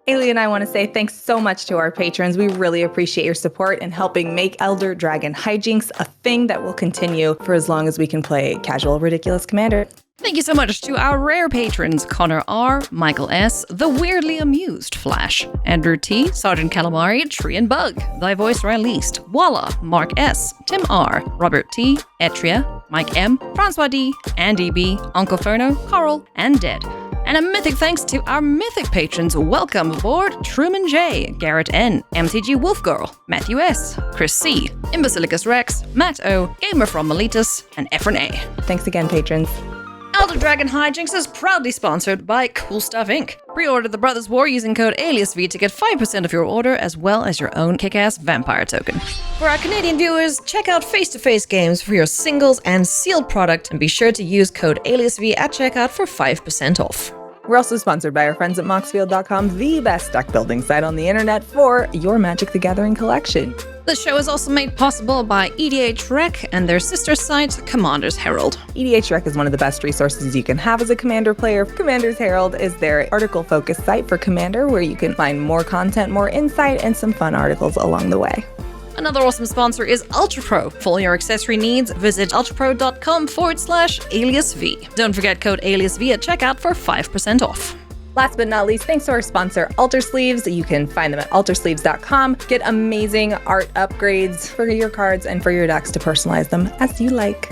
Eilidh and I want to say thanks so much to our patrons. We really appreciate your support in helping make Elder Dragon Hijinks a thing that will continue for as long as we can play casual, ridiculous Commander. Thank you so much to our rare patrons, Connor R., Michael S., The Weirdly Amused Flash, Andrew T., Sergeant Calamari, Tree and Bug, Thy Voice Released, Walla, Mark S., Tim R., Robert T., Etria, Mike M., Francois D., Andy B., Uncle Ferno, Carl, and Dead. And a mythic thanks to our mythic patrons. Welcome aboard Truman J, Garrett N, MTG Wolfgirl, Matthew S, Chris C, Imbecilicus Rex, Matt O, Gamer from Miletus, and Efren A. Thanks again, patrons. Elder Dragon Hijinks is proudly sponsored by Cool Stuff Inc. Pre-order The Brothers War using code AliasV to get 5% of your order, as well as your own kick-ass vampire token. For our Canadian viewers, check out Face-to-Face Games for your singles and sealed product, and be sure to use code AliasV at checkout for 5% off. We're also sponsored by our friends at Moxfield.com, the best deck building site on the internet for your Magic the Gathering collection. The show is also made possible by EDH Rec and their sister site, Commander's Herald. EDH Rec is one of the best resources you can have as a Commander player. Commander's Herald is their article-focused site for Commander, where you can find more content, more insight, and some fun articles along the way. Another awesome sponsor is UltraPro. For all your accessory needs, visit ultrapro.com/aliasv. Don't forget code AliasV at checkout for 5% off. Last but not least, thanks to our sponsor, Altersleeves. You can find them at altersleeves.com. Get amazing art upgrades for your cards and for your decks to personalize them as you like.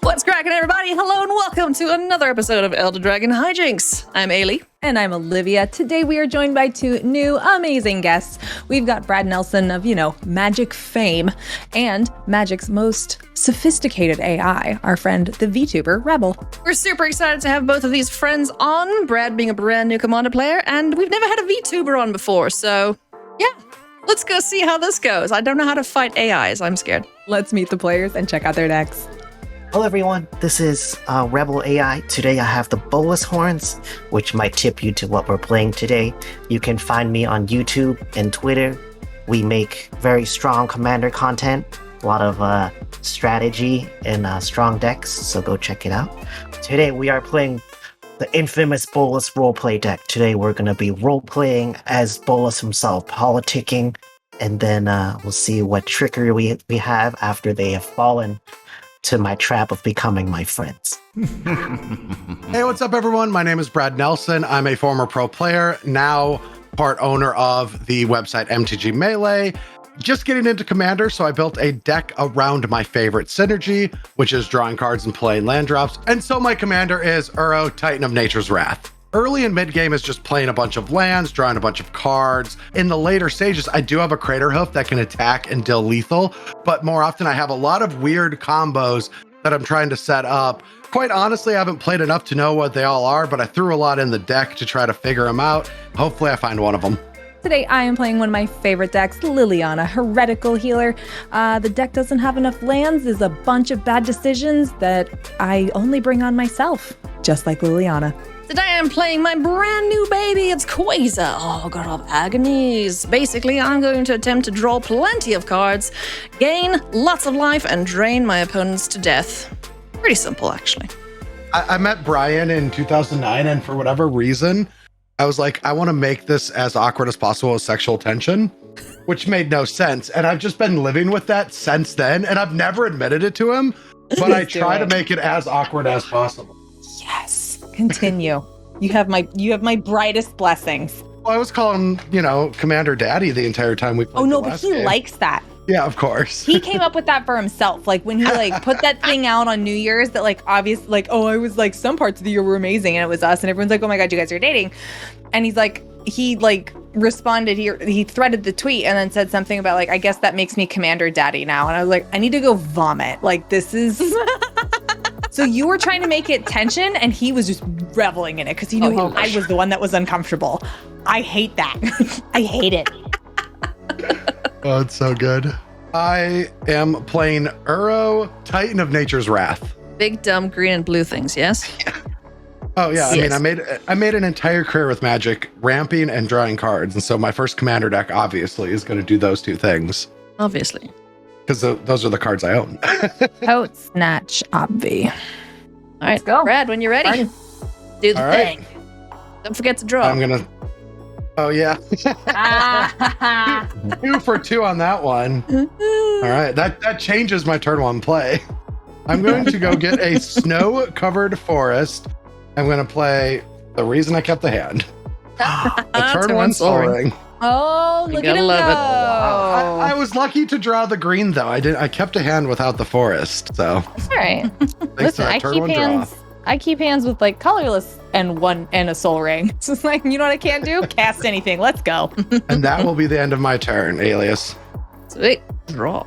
What's cracking, everybody? Hello and welcome to another episode of Elder Dragon Hijinks. I'm Eilidh. And I'm Olivia. Today we are joined by two new amazing guests. We've got Brad Nelson of, Magic fame, and Magic's most sophisticated AI, our friend, the VTuber Rebel. We're super excited to have both of these friends on, Brad being a brand new Commander player, and we've never had a VTuber on before, so yeah. Let's go see how this goes. I don't know how to fight AIs. I'm scared. Let's meet the players and check out their decks. Hello everyone, this is Rebel AI. Today I have the Bolas horns, which might tip you to what we're playing today. You can find me on YouTube and Twitter. We make very strong Commander content, a lot of strategy and strong decks, so go check it out. Today we are playing the infamous Bolas roleplay deck. Today we're going to be roleplaying as Bolas himself, politicking, and then we'll see what trickery we have after they have fallen to my trap of becoming my friends. Hey, what's up, everyone? My name is Brad Nelson. I'm a former pro player, now part owner of the website MTG Melee. Just getting into Commander, so I built a deck around my favorite synergy, which is drawing cards and playing land drops. And so my Commander is Uro, Titan of Nature's Wrath. Early and mid-game is just playing a bunch of lands, drawing a bunch of cards. In the later stages, I do have a Crater Hoof that can attack and deal lethal, but more often I have a lot of weird combos that I'm trying to set up. Quite honestly, I haven't played enough to know what they all are, but I threw a lot in the deck to try to figure them out. Hopefully I find one of them. Today I am playing one of my favorite decks, Liliana, Heretical Healer. The deck doesn't have enough lands. There's a bunch of bad decisions that I only bring on myself, just like Liliana. Today I'm playing my brand new baby, it's Queza. Oh, God of Agonies. Basically, I'm going to attempt to draw plenty of cards, gain lots of life, and drain my opponents to death. Pretty simple, actually. I met Brian in 2009, and for whatever reason, I was like, I want to make this as awkward as possible with sexual tension, which made no sense. And I've just been living with that since then, and I've never admitted it to him, but I try to make it as awkward as possible. Yes. Continue. You have my brightest blessings. Well, I was calling, Commander Daddy the entire time we played. Oh no, but he likes that. Yeah, of course. He came up with that for himself. Like when he put that thing out on New Year's that obviously I was like, some parts of the year were amazing and it was us and everyone's like, oh my God, you guys are dating. And he responded, he threaded the tweet and then said something about I guess that makes me Commander Daddy now. And I was like, I need to go vomit. This is So you were trying to make it tension and he was just reveling in it because he knew I was the one that was uncomfortable. I hate that. I hate it. Oh, it's so good. I am playing Uro, Titan of Nature's Wrath. Big, dumb, green and blue things, yes? Oh yeah, Yes. I mean, I made an entire career with Magic, ramping and drawing cards, and so my first commander deck obviously is going to do those two things Obviously. because those are the cards I own. Coat snatch, obvi. All right, go. Brad, when you're ready, Party. do the All right. thing. Don't forget to draw. I'm gonna. Oh yeah, 2 for 2 on that one. All right, that changes my turn 1 play. I'm going to go get a snow-covered forest. I'm going to play the reason I kept the hand. The turn 1 Soul Ring. Oh, You look at gotta him love it. go. I was lucky to draw the green though. I kept a hand without the forest. So All right. thanks Listen, to I that turn keep 1 hands. draw. I keep hands with like colorless and a soul ring. So it's like, you know what I can't do? Cast anything. Let's go. And that will be the end of my turn, Alias. Sweet. Draw.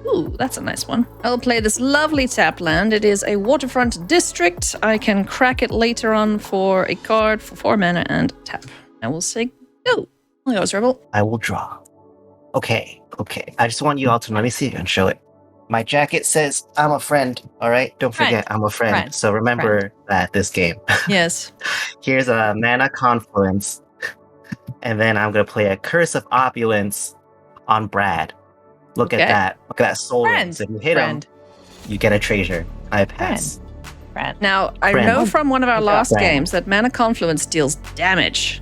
Ooh, that's a nice one. I'll play this lovely tap land. It is a waterfront district. I can crack it later on for a card for 4 mana and tap. I will say go. There goes Rebel. I will draw. Okay. I just want you all to let me see it and show it. My jacket says I'm a friend. All right. Don't forget I'm a friend. Friend. So remember that this game. Yes. Here's a mana confluence. And then I'm gonna play a curse of opulence on Brad. Look Okay. at that. Look at that soul ring. Friend. So if you hit him, Friend. you get a treasure. I pass. Friend. Now, I Friend. know from one of our Yeah. last Friend. games that Mana Confluence deals damage.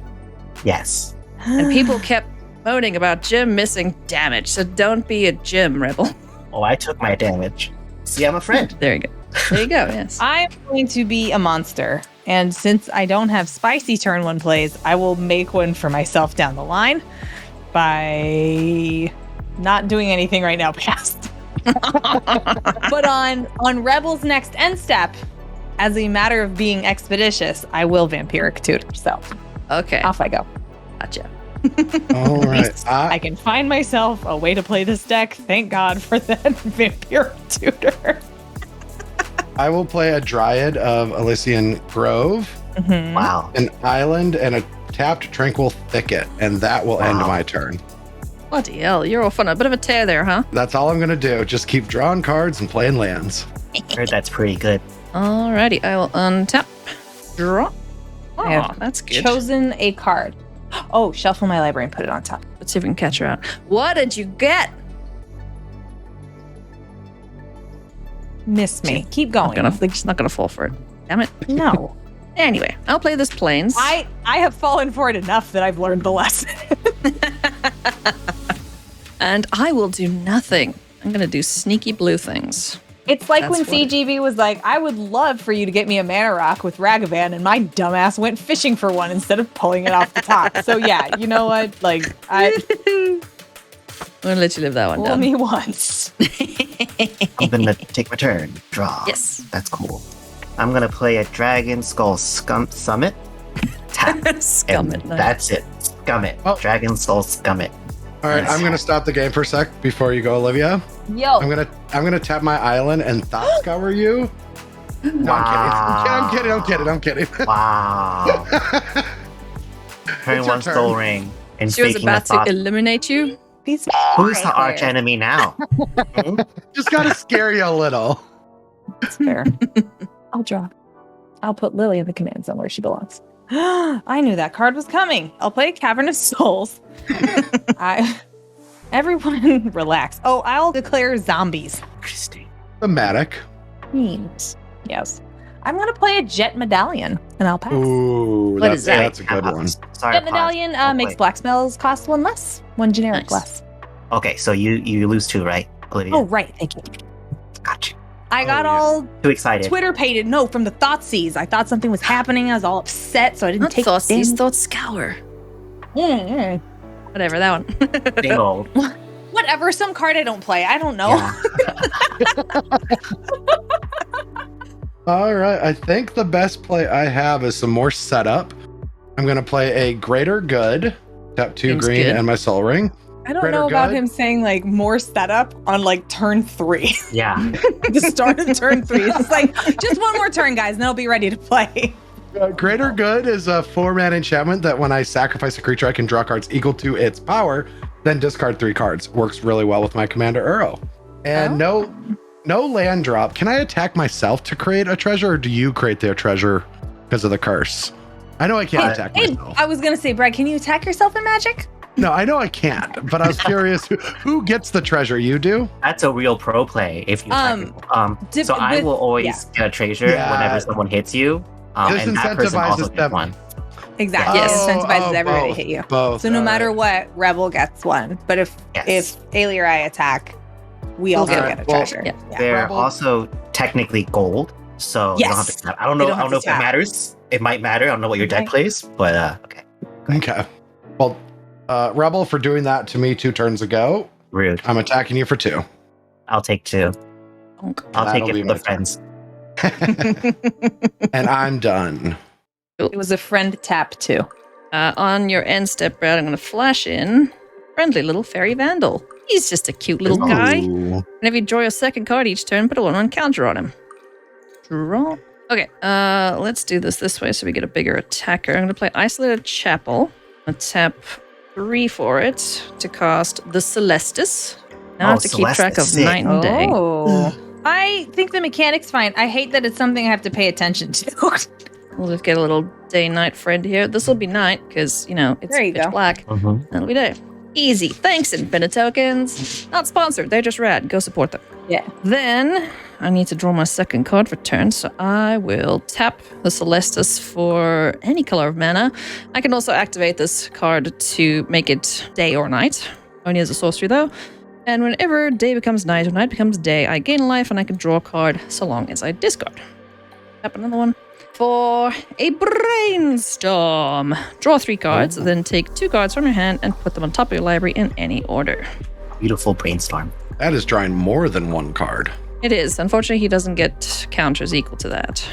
Yes. And people kept moaning about Jim missing damage. So don't be a Jim, Rebel. Oh, I took my damage. See, I'm a friend. There you go. There you go, yes. I'm going to be a monster. And since I don't have spicy turn 1 plays, I will make one for myself down the line by not doing anything right now past. But on Rebel's next end step, as a matter of being expeditious, I will vampiric tutor. So Okay. off I go. Gotcha. All right. I can find myself a way to play this deck. Thank God for that vampiric tutor. I will play a Dryad of Elysian Grove, Mhm. Wow. an island, and a tapped Tranquil Thicket, and that will end Wow. my turn. Bloody hell, you're off on a bit of a tear there, huh? That's all I'm going to do. Just keep drawing cards and playing lands. Heard that's pretty good. Alrighty, I will untap. Draw. I Oh, have that's good. Chosen a card. Oh, shuffle my library and put it on top. Let's see if we can catch her out. What did you get? Miss me. Keep going. She's not gonna fall for it. Damn it. No. Anyway, I'll play this Plains. I have fallen for it enough that I've learned the lesson. And I will do nothing. I'm gonna do sneaky blue things. It's like That's when what it- CGB was like, I would love for you to get me a mana rock with Ragavan, and my dumbass went fishing for one instead of pulling it off the top. So yeah, you know what? Like, I'm gonna let you live that one fool down. me once. I'm gonna take my turn. Draw. Yes. That's cool. I'm gonna play a Dragon Skull Summit. Tap. Scum And it. Nice. that's it. Scum it. Oh. Dragon Skull Scum it. All right, Nice. I'm going to stop the game for a sec before you go, Olivia. Yo. I'm gonna tap my island and thought scour you. No, Wow. I'm kidding. Wow. Turn It's your 1 turn. Soul Ring. And She was faking a about to thought. eliminate you. These Who's the right arch there. enemy now? Hmm? Just gotta scare you a little. That's fair. I'll draw. I'll put Lily in the command zone where she belongs. I knew that card was coming. I'll play Cavern of Souls. Everyone relax. Oh, I'll declare zombies. Interesting. Thematic. Means. Yes. I'm going to play a Jet Medallion, and I'll pass. Ooh, What that's, is that? that's a good one. Sorry. Jet pause. Medallion Oh, makes wait. black spells cost 1 less. 1 generic Nice. less. Okay, so you lose 2, right, Olivia? Oh, right. Thank you. Got you. I got yeah. all Too excited. Twitter pated. No, from the Thoughtseize. I thought something was happening. I was all upset, so I didn't Not take thoughts, these damage. thoughts scour. Mm. Whatever, that one. Big old. Whatever, some card I don't play. I don't know. Yeah. All right, I think the best play I have is some more setup. I'm gonna play a Greater Good, tap 2 Seems green good. and my Soul Ring. I don't Greater know about good? him saying like more setup on like turn 3. Yeah. The start of turn 3. It's like just one more turn, guys, and I'll be ready to play. Greater Good is a 4-mana enchantment that when I sacrifice a creature, I can draw cards equal to its power, then discard 3 cards. Works really well with my Commander Uro. And no land drop. Can I attack myself to create a treasure, or do you create their treasure? because of the curse. I know I can't attack myself. I was gonna say, Brad, can you attack yourself in magic? No, I know I can't, but I was curious who gets the treasure. You do? That's a real pro play. If you so I will always get a treasure whenever someone hits you. This and that person also incentivizes gets them. one. Exactly. Yes. It incentivizes everybody both, to hit you. Both. So no matter what, Rebel gets one. But if Eilidh or I attack, we also get a treasure. Yeah. They're Rebel. also technically gold, so you don't have to tap. I don't know if that matters. It might matter. I don't know what your deck plays, but okay. Okay. Well, Rebel, for doing that to me 2 turns ago, Rude. I'm attacking you for 2. I'll take 2. I'll take That'll it be for my the friends. And I'm done. It was a friend tap too. On your end step, Brad, I'm going to flash in friendly little fairy vandal. He's just a cute little guy. Ooh. Whenever you draw a second card each turn, put a 1/1 counter on him. Draw. Okay, let's do this way so we get a bigger attacker. I'm going to play Isolated Chapel. I'm going to tap 3 for it to cast the Celestis. Now I have to keep track of Celestis, night and day. Oh. I think the mechanic's fine. I hate that it's something I have to pay attention to. We'll just get a little day-night friend here. This will be night because, it's There you pitch go. black. That'll be day. Easy. Thanks, Infinite Tokens. Not sponsored. They're just rad. Go support them. Yeah. Then I need to draw my second card for turn, so I will tap the Celestis for any color of mana. I can also activate this card to make it day or night. Only as a sorcery, though. And whenever day becomes night or night becomes day, I gain life and I can draw a card so long as I discard. Tap another one. For a brainstorm. Draw 3 cards, then take 2 cards from your hand and put them on top of your library in any order. Beautiful brainstorm. That is drawing more than 1 card. It is. Unfortunately, he doesn't get counters equal to that.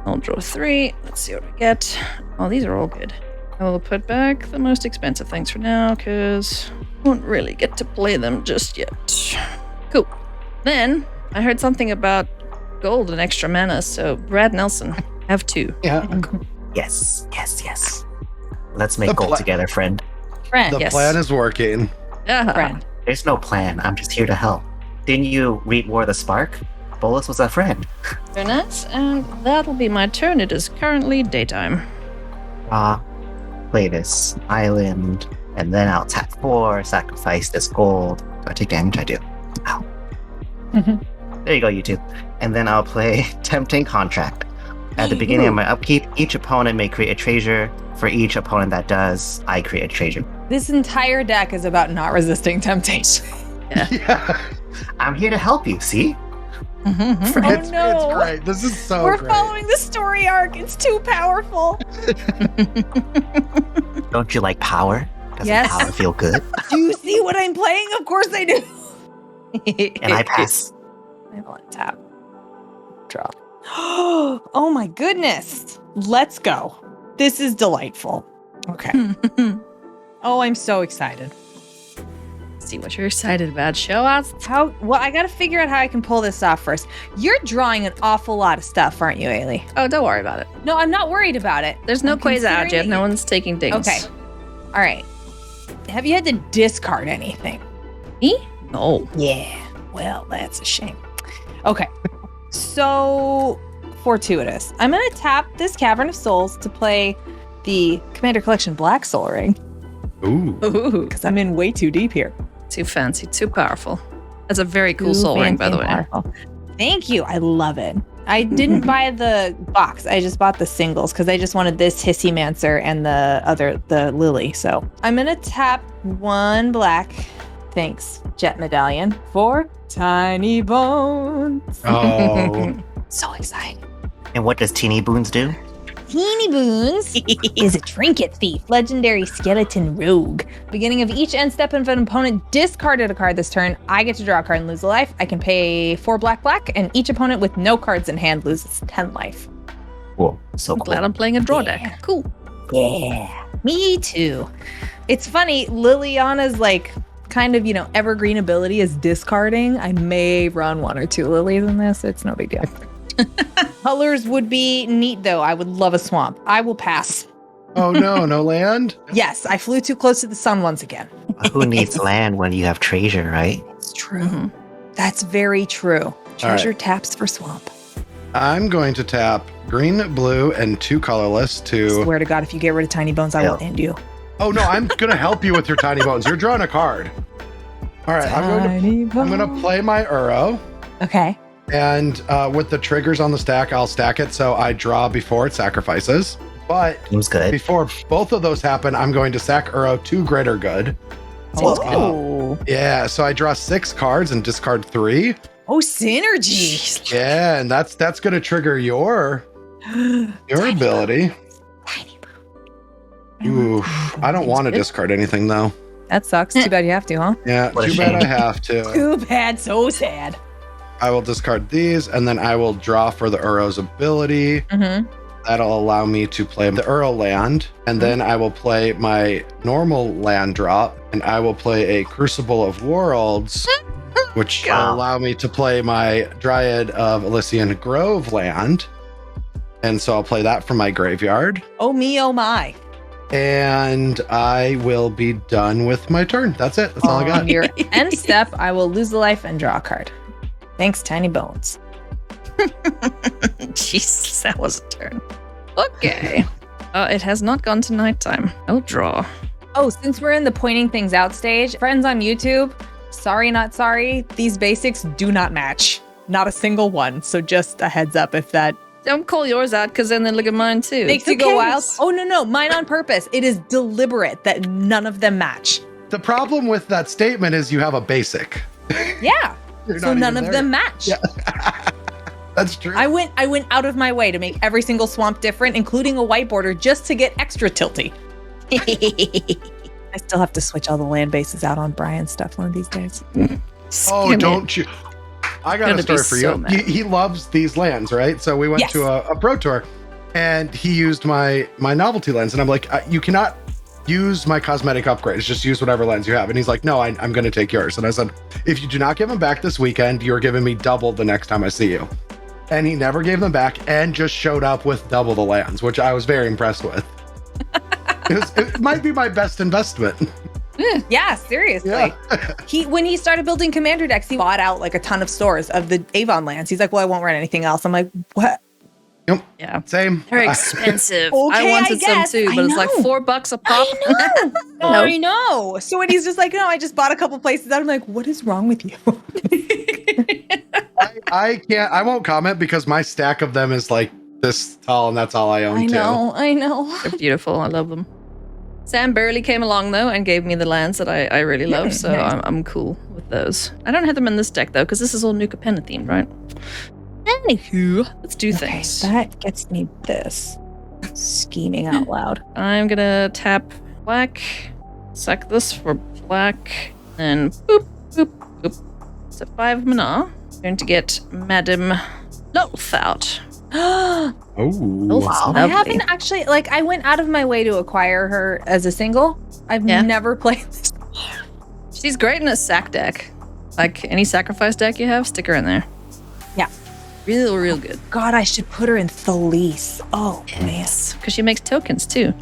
I'll draw 3. Let's see what we get. Oh, these are all good. I will put back the most expensive things for now, because I won't really get to play them just yet. Cool. Then, I heard something about gold and extra mana, so Brad Nelson, have 2. Yeah. Yes. Let's make gold together, friend. Friend. The plan is working. Friend. There's no plan. I'm just here to help. Didn't you read War of the Spark? Bolas was a friend. Very nice, and that'll be my turn. It is currently daytime. Play this island, and then I'll tap 4, sacrifice this gold. Do I take damage? I do. Ow. There you go, you two. And then I'll play Tempting Contract. At the beginning of my upkeep, each opponent may create a treasure. For each opponent that does, I create a treasure. This entire deck is about not resisting temptation. Yeah. I'm here to help you, see? It's great. This is so We're great. following the story arc. It's too powerful. Don't you like power? Doesn't Yes. power feel good? Do you see what I'm playing? Of course I do. And I pass. I want to tap. Draw. Oh my goodness. Let's go. This is delightful. Okay. Oh, I'm so excited. See what you're excited about. Show us. Well, I got to figure out how I can pull this off first. You're drawing an awful lot of stuff, aren't you, Eilidh? Oh, don't worry about it. No, I'm not worried about it. There's no I'm Queza out considering yet. No one's taking things. Okay. All right. Have you had to discard anything? Me? No. Yeah. Well, that's a shame. Okay. So, fortuitous. I'm going to tap this Cavern of Souls to play the Commander Collection Black Soul Ring Ooh. Ooh. because I'm in way too deep here. Too fancy. Too powerful. That's a very cool soul ring, by the way. Thank you. I love it. I didn't buy the box. I just bought the singles because I just wanted this Hissy Mancer and the Lily. So I'm going to tap 1 black. Thanks, Jet Medallion, for Tiny Bones. Oh. So excited. And what does Teeny Boons do? Teeny Boons is a trinket thief, legendary skeleton rogue. Beginning of each end step, if an opponent discarded a card this turn, I get to draw a card and lose a life. I can pay 4 black, and each opponent with no cards in hand loses 10 life. Cool. So I'm cool. glad I'm playing a draw Yeah. deck. Cool. Yeah, me too. It's funny, Liliana's kind of, evergreen ability is discarding. I may run 1 or 2 lilies in this. It's no big deal. Colors would be neat, though. I would love a swamp. I will pass. Oh, no land? Yes, I flew too close to the sun once again. Who needs land when you have treasure, right? It's true. That's very true. Treasure taps for swamp. I'm going to tap green, blue, and 2 colorless to... Swear to God, if you get rid of Tiny Bones, I will end you. Oh, no, I'm going to help you with your Tiny Bones. You're drawing a card. All right, I'm going to play my Uro. Okay. And with the triggers on the stack, I'll stack it so I draw before it sacrifices. But Seems good. before both of those happen, I'm going to sack Uro to greater good. Oh. Yeah, so I draw 6 cards and discard 3. Oh, synergy. Yeah, and that's going to trigger your ability. Tiny Ooh, I don't want to discard anything though. That sucks. Too bad you have to, huh? Yeah, What a too bad shame. I have to. Too bad. So sad. I will discard these, and then I will draw for the Uro's ability. Mm-hmm. That'll allow me to play the Uro land, and then I will play my normal land drop, and I will play a Crucible of Worlds, which will allow me to play my Dryad of Elysian Grove land. And so I'll play that from my graveyard, Oh me, oh my. and I will be done with my turn. That's it. That's all I got. On your end step, I will lose a life and draw a card. Thanks, Tiny Bones. Jesus, that was a turn. Okay. It has not gone to nighttime. I'll draw. Oh, since we're in the pointing things out stage, friends on YouTube, sorry, not sorry. These basics do not match. Not a single one. So just a heads up if that Don't call yours out, because then they look at mine too. makes you go wild. Oh, no. Mine on purpose. It is deliberate that none of them match. The problem with that statement is you have a basic. Yeah. You're So not none even of there. them match. Yeah. That's true. I went out of my way to make every single swamp different, including a white border, just to get extra tilty. I still have to switch all the land bases out on Brian's stuff one of these days. Oh, don't you? I got Gonna a story be for so you. mad. He loves these lands, right? So we went Yes. to a pro tour, and he used my novelty lens, and I'm like, you cannot use my cosmetic upgrades. Just use whatever lens you have. And he's like, no, I'm going to take yours. And I said, if you do not give them back this weekend, you're giving me double the next time I see you. And he never gave them back and just showed up with double the lands, which I was very impressed with. It might be my best investment. Yeah, seriously. Yeah. When he started building commander decks, he bought out like a ton of stores of the Avon lands. He's like, well, I won't run anything else. I'm like, what? Yeah. Same. They're expensive. Okay, I wanted some guess. too, but it's like I know. $4 a pop. I know. So when he's just like, no, I just bought a couple places out. I'm like, what is wrong with you? I won't comment because my stack of them is like this tall, and that's all I own too. I know. They're beautiful. I love them. Sam barely came along though and gave me the lands that I really love, so nice. I'm cool with those. I don't have them in this deck though, because this is all Nuka Penna themed, right? Anywho, let's do things. That gets me this. Scheming out loud. I'm gonna tap black, sack this for black, and boop, boop, boop. So 5 mana. Going to get Madam Lolth out. I Oh, Wow. Lovely. haven't actually, I went out of my way to acquire her as a single. I've never played this. She's great in a sack deck. Like any sacrifice deck you have, stick her in there. Yeah. Real good. God, I should put her in Thalise. Oh, man. Because she makes tokens too.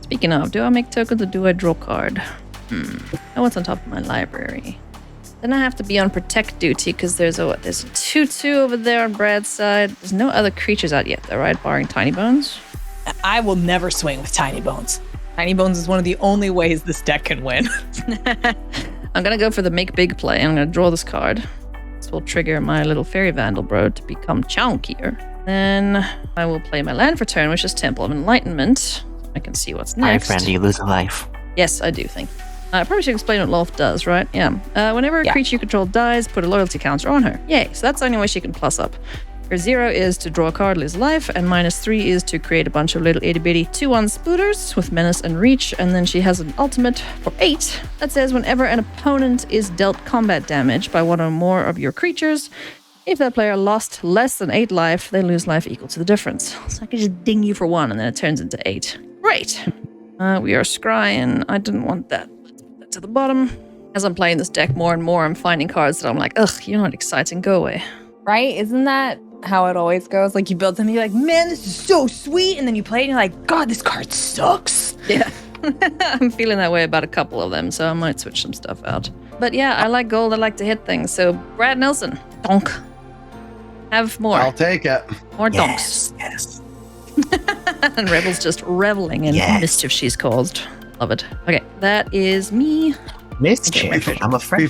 Speaking of, do I make tokens or do I draw card? Oh, what's on top of my library? Then I have to be on protect duty because there's a 2/2 over there on Brad's side. There's no other creatures out yet though, right? Barring Tiny Bones. I will never swing with Tiny Bones. Tiny Bones is one of the only ways this deck can win. I'm gonna go for the make big play. I'm gonna draw this card. This will trigger my little Fairy Vandal bro to become chunkier. Then I will play my land for turn, which is Temple of Enlightenment. I can see what's All right, next. friend, you lose a life. Yes, I do, thank you. I probably should explain what Lolth does, right? Yeah. Whenever a creature you control dies, put a loyalty counter on her. Yay, so that's the only way she can plus up. Her 0 is to draw a card, lose life, and -3 is to create a bunch of little itty-bitty 2/1 spooters with menace and reach, and then she has an ultimate for 8 that says whenever an opponent is dealt combat damage by one or more of your creatures, if that player lost less than 8 life, they lose life equal to the difference. So I can just ding you for 1, and then it turns into 8. Great! We are scrying. I didn't want that. Let's put that to the bottom. As I'm playing this deck more and more, I'm finding cards that I'm like, ugh, you're not exciting, go away. Right? Isn't that how it always goes? Like you build something, you're like, man, this is so sweet. And then you play it and you're like, God, this card sucks. Yeah. I'm feeling that way about a couple of them, so I might switch some stuff out. But yeah, I like gold. I like to hit things. So Brad Nelson, donk. Have more. I'll take it. More donks. Yes. And Rebel's just reveling in Yes. mischief she's caused. Love it. Okay, that is me. Mischief. I'm a friend.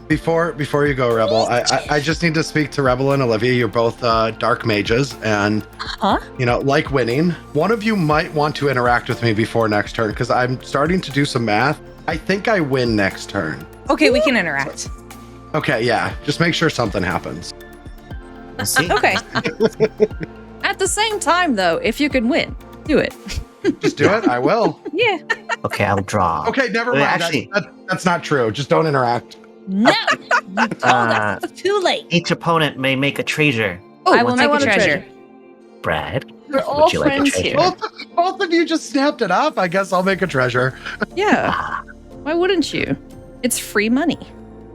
Before you go, Rebel, I just need to speak to Rebel and Olivia. You're both dark mages, and like winning. One of you might want to interact with me before next turn because I'm starting to do some math. I think I win next turn. Okay, we can interact. Okay, yeah. Just make sure something happens. We'll see. Okay. At the same time, though, if you can win, do it. Just do it. I will. Yeah. Okay, I'll draw. Okay, never mind. Actually, That's not true. Just don't interact. No. You told us. It's too late. each opponent may make a treasure. Oh, I will make a want a treasure. Brad, We're would all you like a friends treasure? here. Both of you just snapped it up. I guess I'll make a treasure. Yeah. Ah, Why wouldn't you? It's free money.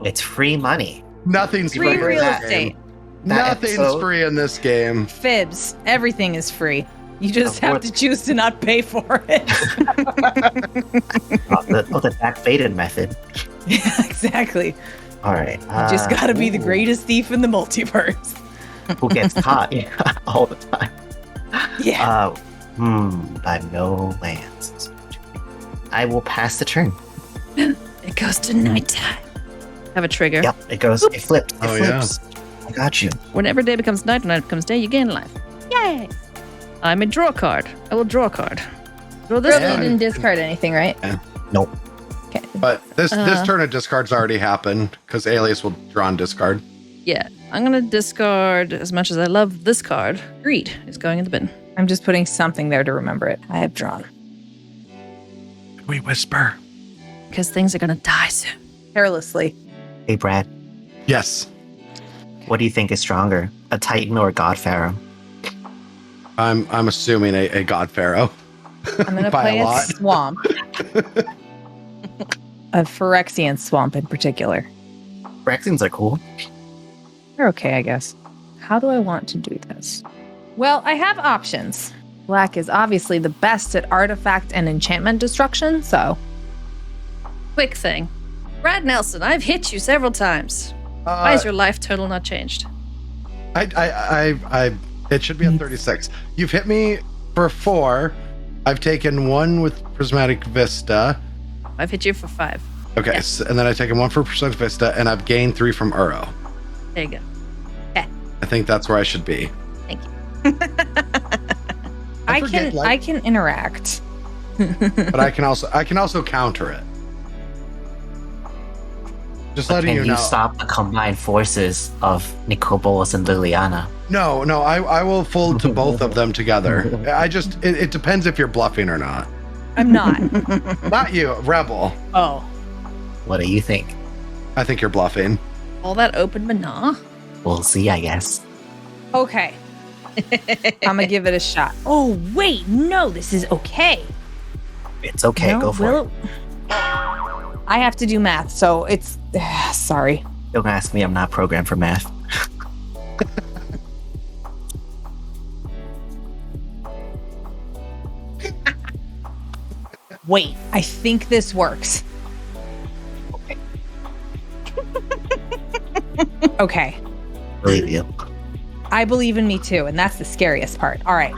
it's free money. Nothing's Free free in real this estate. game. That Nothing's episode- free in this game. Fibs. Everything is free. You just Of have course. to choose to not pay for it. The backfaded method. Yeah, exactly. All right. You just gotta be the ooh, greatest thief in the multiverse. Who gets caught all the time? Yeah. By no lands. I will pass the turn. It goes to nighttime. Have a trigger. Yep, it goes. It flips. It Oh, yeah. flips. I got you. Whenever day becomes night and night becomes day, you gain life. Yay! I may draw a card. I will draw a card. Draw this Really Yeah. one. didn't discard anything, right? Nope. Okay. But this turn of discards already happened because Alias will draw and discard. Yeah, I'm gonna discard as much as I love this card. Greed is going in the bin. I'm just putting something there to remember it. I have drawn. We whisper. Because things are gonna die soon. Carelessly. Hey, Brad. Yes. What do you think is stronger, a Titan or a God Pharaoh? I'm assuming a God Pharaoh. I'm gonna By play a a lot. swamp. A Phyrexian swamp in particular. Phyrexians are cool. They're okay, I guess. How do I want to do this? Well, I have options. Black is obviously the best at artifact and enchantment destruction, so Quick thing. Brad Nelson, I've hit you several times. Why is your life total not changed? It should be a 36. You've hit me for 4. I've taken 1 with Prismatic Vista. I've hit you for 5. Okay, Yeah. and then I've taken 1 for Prismatic Vista, and I've gained 3 from Uro. There you go. I think that's where I should be. Thank you. I forget, can I can interact. But I can also counter it. Just But letting can you know. stop the combined forces of Nicol Bolas and Liliana? No, I will fold to both of them together. It depends if you're bluffing or not. I'm not. Not you, Rebel. Oh. What do you think? I think you're bluffing. All that open mana? We'll see, I guess. Okay. I'm gonna give it a shot. Oh wait, no, this is okay. It's okay. No, Go for it. I have to do math, so it's sorry. Don't ask me. I'm not programmed for math. Wait, I think this works. Okay. Believe you. I believe in me too, and that's the scariest part. All right.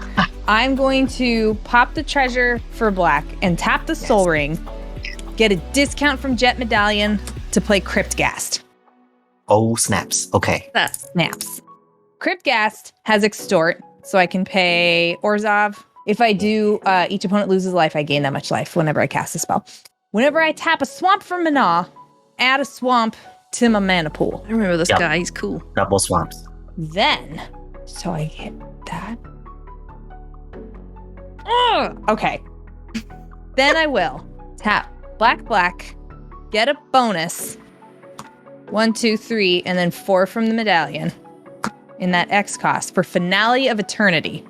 I'm going to pop the treasure for black and tap the soul ring, get a discount from Jet Medallion to play Cryptghast. Oh, snaps. Okay. That. Snaps. Cryptghast has extort, so I can pay Orzhov. If I do, each opponent loses life, I gain that much life whenever I cast a spell. Whenever I tap a swamp for mana, add a swamp to my mana pool. I remember this Yep. guy. He's cool. Double swamps. Then, so I hit that. Ugh, okay. Then I will tap black, get a bonus. 1, 2, 3, and then 4 from the medallion in that X cost for Finale of Eternity.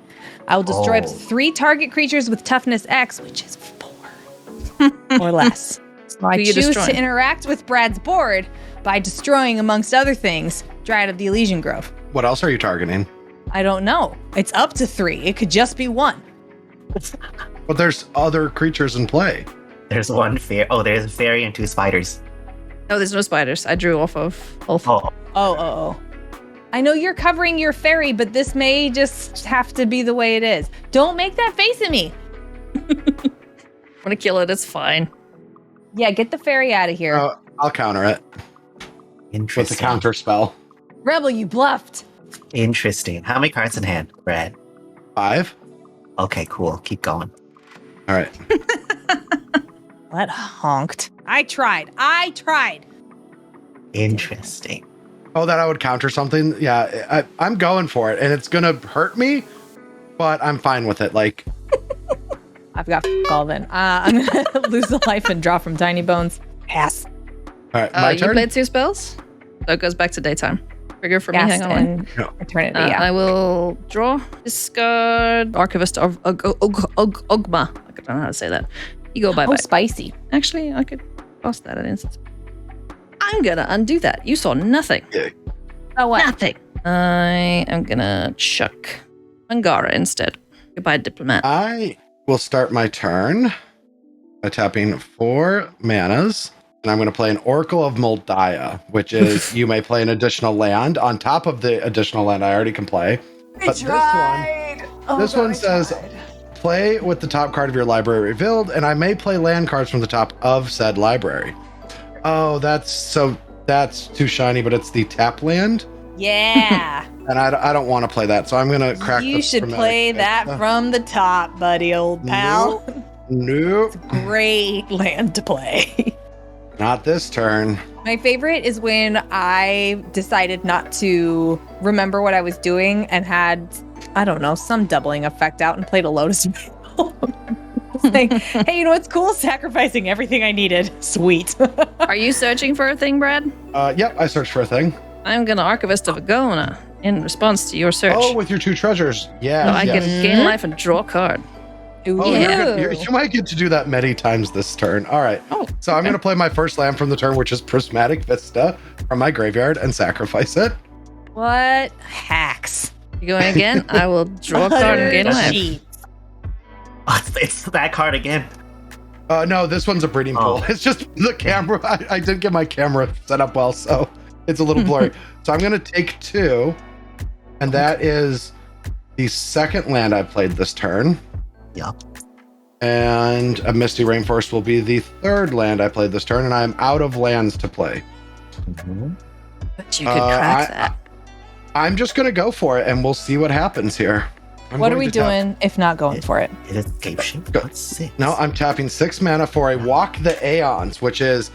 I will destroy up to 3 target creatures with toughness X, which is 4 or less. So I Who you choose destroying? to interact with Brad's board by destroying, amongst other things, Dryad of the Elysian Grove. What else are you targeting? I don't know. It's up to 3. It could just be 1. But there's other creatures in play. There's one fairy. Oh, there's a fairy and 2 spiders. No, there's no spiders. I drew off of. Oh, Oh. I know you're covering your fairy, but this may just have to be the way it is. Don't make that face at me. I'm gonna kill it. It's fine. Yeah, get the fairy out of here. I'll counter it with Interesting. the counter spell. Rebel, you bluffed. Interesting. How many cards in hand, Brad? 5. Okay, cool. Keep going. All right. What honked? I tried. Interesting. Oh, that I would counter something? Yeah, I'm going for it, and it's going to hurt me, but I'm fine with it. Like, I've got all then. I'm going to lose a life and draw from Tiny Bones. Pass. all right, my You turn? played 2 spells? So it goes back to daytime. Trigger for me, hang on. and eternity, yeah. I will draw, discard, Archivist of Ogma. I don't know how to say that. You go bye-bye. Spicy. Actually, I could toss that at instance. I'm gonna undo that. You saw nothing. Oh, what? Nothing. I am gonna chuck Angara instead. Goodbye, Diplomat. I will start my turn by tapping 4 manas, and I'm going to play an Oracle of Moldiah, which is you may play an additional land on top of the additional land I already can play. But this one says play with the top card of your library revealed, and I may play land cards from the top of said library. Oh, that's too shiny, but it's the tap land, Yeah. and I don't want to play that, so I'm going to crack. You should play that from the top, buddy, old pal. Nope. Great land to play. Not this turn. My favorite is when I decided not to remember what I was doing and had, I don't know, some doubling effect out and played a Lotus Veil. Saying, hey, you know what's cool? Sacrificing everything I needed. Sweet. Are you searching for a thing, Brad? Yep, I searched for a thing. I'm gonna Archivist of Agona in response to your search. Oh, with your 2 treasures. Yeah. So I can gain life and draw a card. Ooh. Oh, you might get to do that many times this turn. All right. Oh, So I'm going to play my first land from the turn, which is Prismatic Vista, from my graveyard and sacrifice it. What hacks? You going again? I will draw a card and gain life. Cheat. It's that card again. No, this one's a breeding pool. It's just the camera. I didn't get my camera set up well, so it's a little blurry. So I'm going to take 2, and that is the second land I played this turn. Yup. And a Misty Rainforest will be the third land I played this turn, and I'm out of lands to play. Mm-hmm. But you could crack that. I'm just going to go for it, and we'll see what happens here. What are we doing if not going for it? It is escape shift. Go. That's 6. No, I'm tapping 6 mana for a Walk the Aeons, which is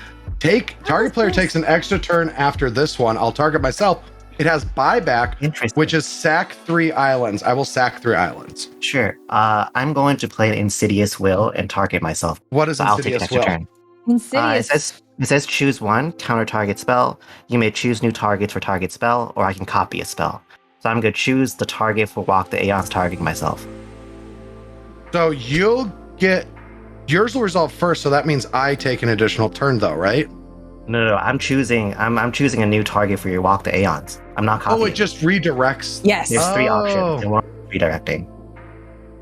target player takes an extra turn after this one. I'll target myself. It has buyback, Interesting. which is sack 3 islands. I will sack 3 islands. Sure. I'm going to play Insidious Will and target myself. What is So I'll take an Insidious extra Will? turn. Insidious. It says choose 1, counter target spell. You may choose new targets for target spell, or I can copy a spell. So I'm going to choose the target for Walk the Aeons, targeting myself. So you'll get yours will resolve first, so that means I take an additional turn, though, right? No. I'm choosing a new target for your Walk the Aeons. I'm not copying. Oh, it just redirects. Yes. There's 3 Oh. options, and one redirecting.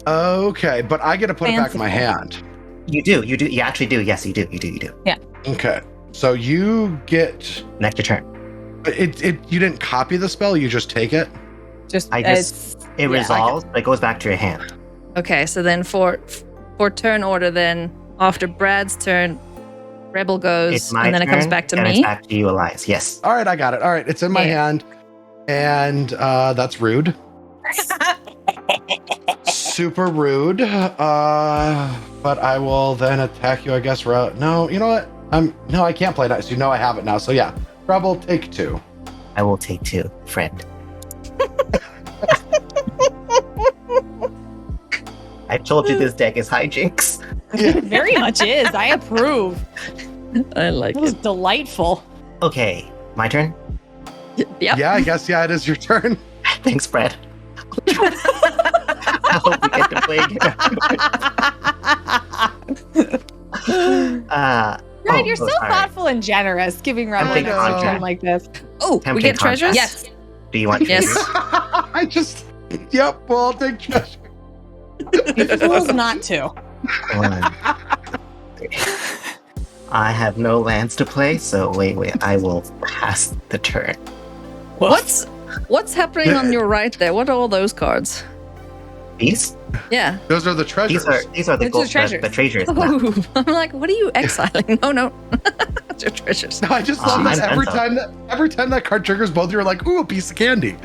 Okay, but I get to put it back in my hand. You do. You actually do. Yes, you do. Okay, so you get Next your turn. it. You didn't copy the spell; you just take it. It resolves, but it goes back to your hand. Okay, so then for turn order, then after Brad's turn, Rebel goes, It's my and then it comes turn, back to and me. It's back to you, Elias. Yes. All right, I got it. All right, it's in my hand, and that's rude. Super rude. But I will then attack you, I guess. No, you know what? I can't play that. So you know I have it now. So yeah, Rebel, take 2. I will take 2, friend. I told you this deck is hijinks. It very much is. I approve. I like It was it. delightful. Okay, my turn. Yep. Yeah, I guess it is your turn. Thanks, Brad. I hope we get to play again. Right, you're so sorry. thoughtful and generous, giving Rebel thinking a contract. turn like this. Oh, we Tempting get treasures? contrast. Yes. Do you want Yes. treasures? Yep, well, I'll take treasure. Fools not to. 1. I have no lands to play, so wait. I will pass the turn. What? What's happening on your right there? What are all those cards? These? Yeah. Those are the treasures. These are the Those are gold, treasures. the treasures. Oh, I'm like, what are you exiling? No. It's your treasures. No, I just love that I'm every time that card triggers, both you're like, ooh, a piece of candy.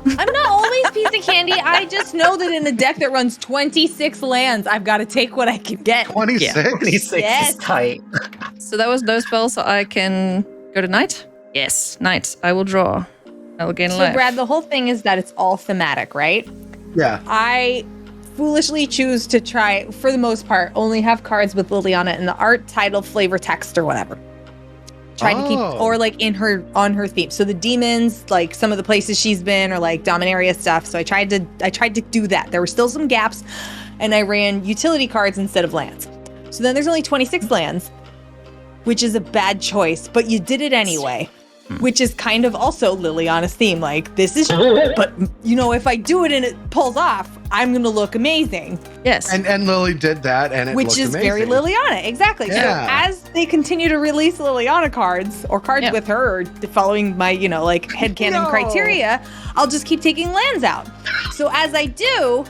I'm not always piece of candy. I just know that in a deck that runs 26 lands, I've got to take what I can get. 26? 26 Yes. is tight. So that was no spell, so I can go to night? Yes, night. I will draw. I will gain So, life. Brad, the whole thing is that it's all thematic, right? Yeah. I foolishly choose to try, for the most part, only have cards with Liliana in the art, title, flavor, text, or whatever. Try to keep, or like on her theme. So the demons, like some of the places she's been, or like Dominaria stuff. So I tried to do that. There were still some gaps, and I ran utility cards instead of lands. So then there's only 26 lands, which is a bad choice, but you did it anyway. Which is kind of also Liliana's theme. Like, this is, but if I do it and it pulls off, I'm gonna look amazing. Yes. And Lily did that, and it Which looked is amazing. very Liliana, exactly. Yeah. So as they continue to release Liliana cards or cards with her, or following my, headcanon criteria, I'll just keep taking lands out. So as I do,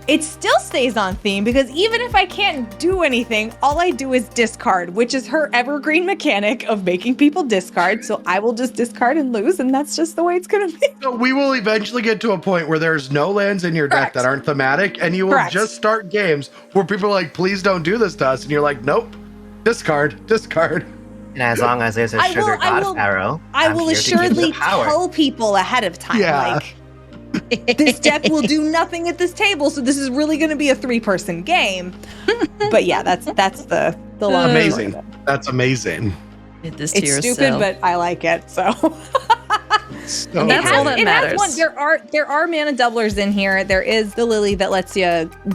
it still stays on theme, because even if I can't do anything, all I do is discard, which is her evergreen mechanic of making people discard. So I will just discard and lose, and that's just the way it's going to be. So we will eventually get to a point where there's no lands in your deck Correct. that aren't thematic, and you will Correct. just start games where people are like, please don't do this to us. And you're like, nope, discard. And as long as there's a sugar god arrow, I I'm will here to give assuredly the power. tell people ahead of time, Yeah. like, this deck will do nothing at this table, so this is really going to be a 3-person game. But yeah, that's the long Amazing. story of it. That's amazing. Did this to It's yourself. stupid, but I like it. So So That's all that it matters. has one. There are mana doublers in here. There is the Lily that lets you,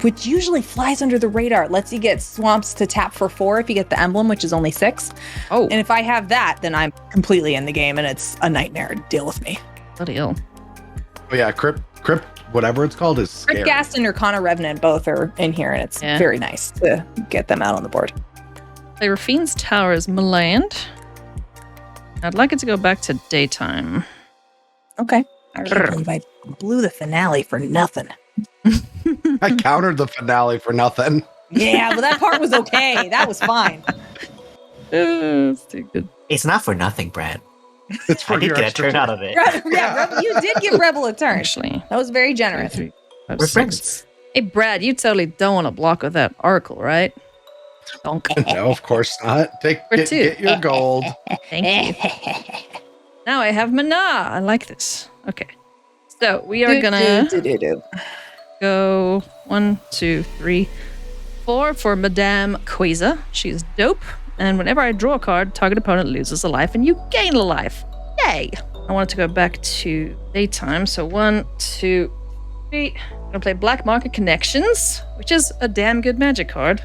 which usually flies under the radar, lets you get swamps to tap for 4 if you get the emblem, which is only 6. Oh, And if I have that, then I'm completely in the game, and it's a nightmare to deal with me. bloody hell. Oh yeah, Crypt, whatever it's called, is scary. Cryptghast and Urkana Revenant both are in here, and it's Yeah. very nice to get them out on the board. The Rafine's Tower is Maland. I'd like it to go back to daytime. Okay. I really believe I blew the finale for nothing. I countered the finale for nothing. Yeah, but that part was okay. That was fine. It's too good. It's not for nothing, Brad. It's for I did your get a extra turn out of it. Yeah, you did give Rebel a turn. Actually, That was very generous. 3, 5, We're 6. friends. Hey, Brad, you totally don't want to block with that Oracle, right? Donk. No, of course not. For 2. Get your gold. Thank you. Now I have mana. I like this. Okay. So we are gonna go 1, 2, 3, 4 for Madame Queza. She's dope. And whenever I draw a card, target opponent loses a life and you gain a life. Yay! I wanted to go back to daytime. So 1, 2, 3. I'm gonna play Black Market Connections, which is a damn good magic card.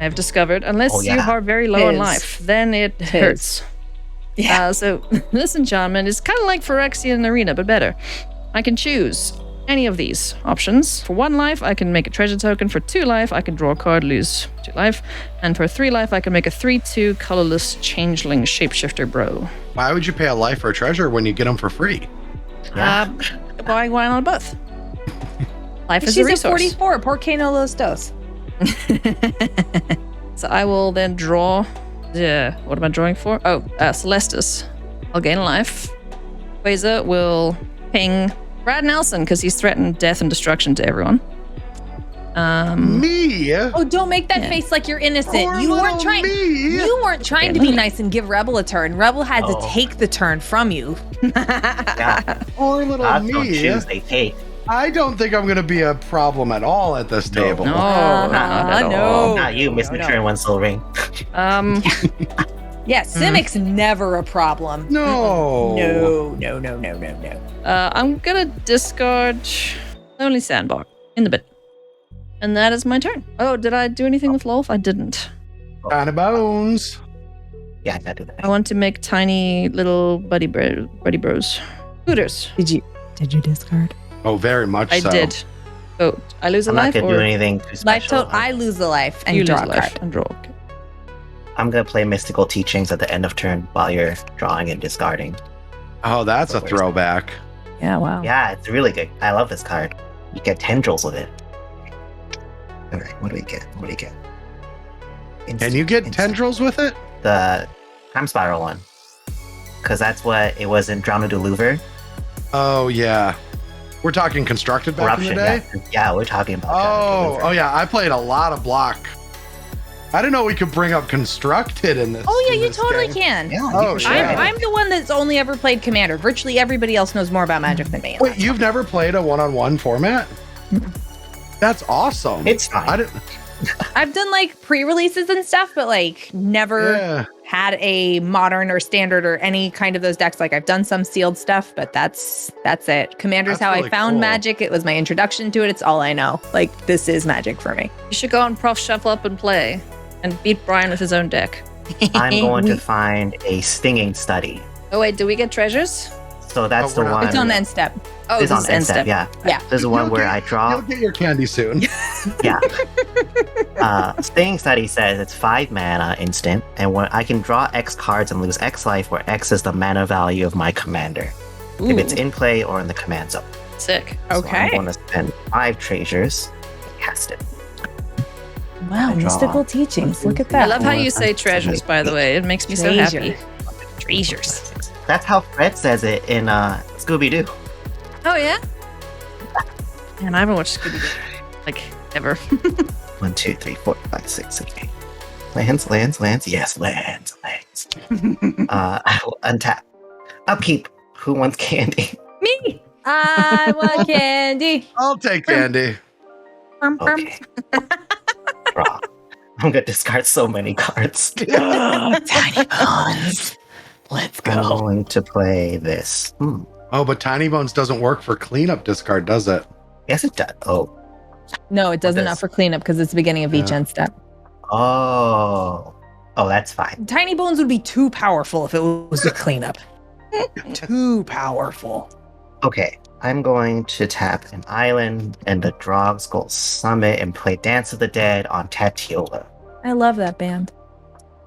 I've discovered. Unless Oh, yeah. you are very low in Is. life, then it hurts. Yeah. So this enchantment is kind of like Phyrexian Arena, but better. I can choose any of these options. For 1 life, I can make a treasure token. For 2 life, I can draw a card, lose 2 life. And for 3 life, I can make a 3/2 colorless changeling shapeshifter bro. Why would you pay a life for a treasure when you get them for free? Yeah. Why not both? Life is a She's a resource. 44. Por que no los dos? So I will then draw. What am I drawing for? Oh, Celestis. I'll gain a life. Queza will ping Brad Nelson because he's threatened death and destruction to everyone. Me? Oh, don't make that Yeah. face like you're innocent. Poor You weren't little trying. me. You weren't trying to be nice and give Rebel a turn. Rebel had to Oh. take the turn from you. Yeah. Poor little Gods don't me. choose, they take. I don't think I'm going to be a problem at all at this table. No, not at no. all. Not you, Miss no, no. Mature One Soul Ring. Yeah, Simic's never a problem. No. No. I'm gonna discard Lonely Sandbar in the bit. And that is my turn. Oh, did I do anything with Lolf? I didn't. Kind of bones. Yeah, I gotta do that. I want to make tiny little buddy bros. Hooters. Did you discard? Oh, very much I so. did. Oh, I lose a I'm not life gonna or do anything too Life special. I lose a life and you draw lose a a life card. and draw. Okay. I'm gonna play Mystical Teachings at the end of turn while you're drawing and discarding. Oh, that's a throwback. Yeah, wow. Yeah, it's really good. I love this card. You get tendrils with it. All right, what do we get? What do we get? Can you get tendrils with it? The time spiral one, because that's what it was in Drowned to Louver. Oh yeah, we're talking constructed back in the day. Yeah, we're talking about. Oh yeah, I played a lot of block. I didn't know we could bring up constructed in this. Oh yeah, you totally can. Yeah, Oh, sure. I'm the one that's only ever played Commander. Virtually everybody else knows more about Magic than me. Wait, you've never played a one-on-one format? That's awesome. It's fine. I didn't. I've done like pre-releases and stuff, but like never had a modern or standard or any kind of those decks. Like I've done some sealed stuff, but that's it. Commander's That's how really I found cool. Magic. It was my introduction to it. It's all I know. Like this is Magic for me. You should go on Prof Shuffle Up and play and beat Brian with his own deck. I'm going to find a stinging study. Oh wait, do we get treasures? So that's Oh, the we're not- one. It's on end step. Oh, It's this on is end step. Yeah. Yeah. This is the one where I You'll draw. get your candy soon. Yeah. Stinging study says it's 5 mana instant, and when I can draw X cards and lose X life, where X is the mana value of my commander, if it's in play or in the command zone. Sick. So Okay. I'm going to spend 5 treasures and cast it. Wow, I draw. mystical teachings. Look at I that. love how you say treasures, by the way. It makes me so happy. Treasures. That's how Fred says it in Scooby-Doo. Oh yeah? Man, I haven't watched Scooby-Doo like ever. 1, 2, 3, 4, 5, 6, 7, 8. Lands. Yes, lands. I will untap. Upkeep. Who wants candy? Me. I want candy. I'll take candy. Okay. Draw. I'm gonna discard so many cards. Tiny bones. Let's I'm go. going to play this. Oh, but Tiny Bones doesn't work for cleanup discard, does it? Yes, it does. Oh. No, it doesn't. What Not is- for cleanup because it's the beginning of each Yeah. end step. Oh. Oh, that's fine. Tiny bones would be too powerful if it was a cleanup. Too powerful. Okay. I'm going to tap an island and the Drog's Summit and play Dance of the Dead on Tatiola. I love that band.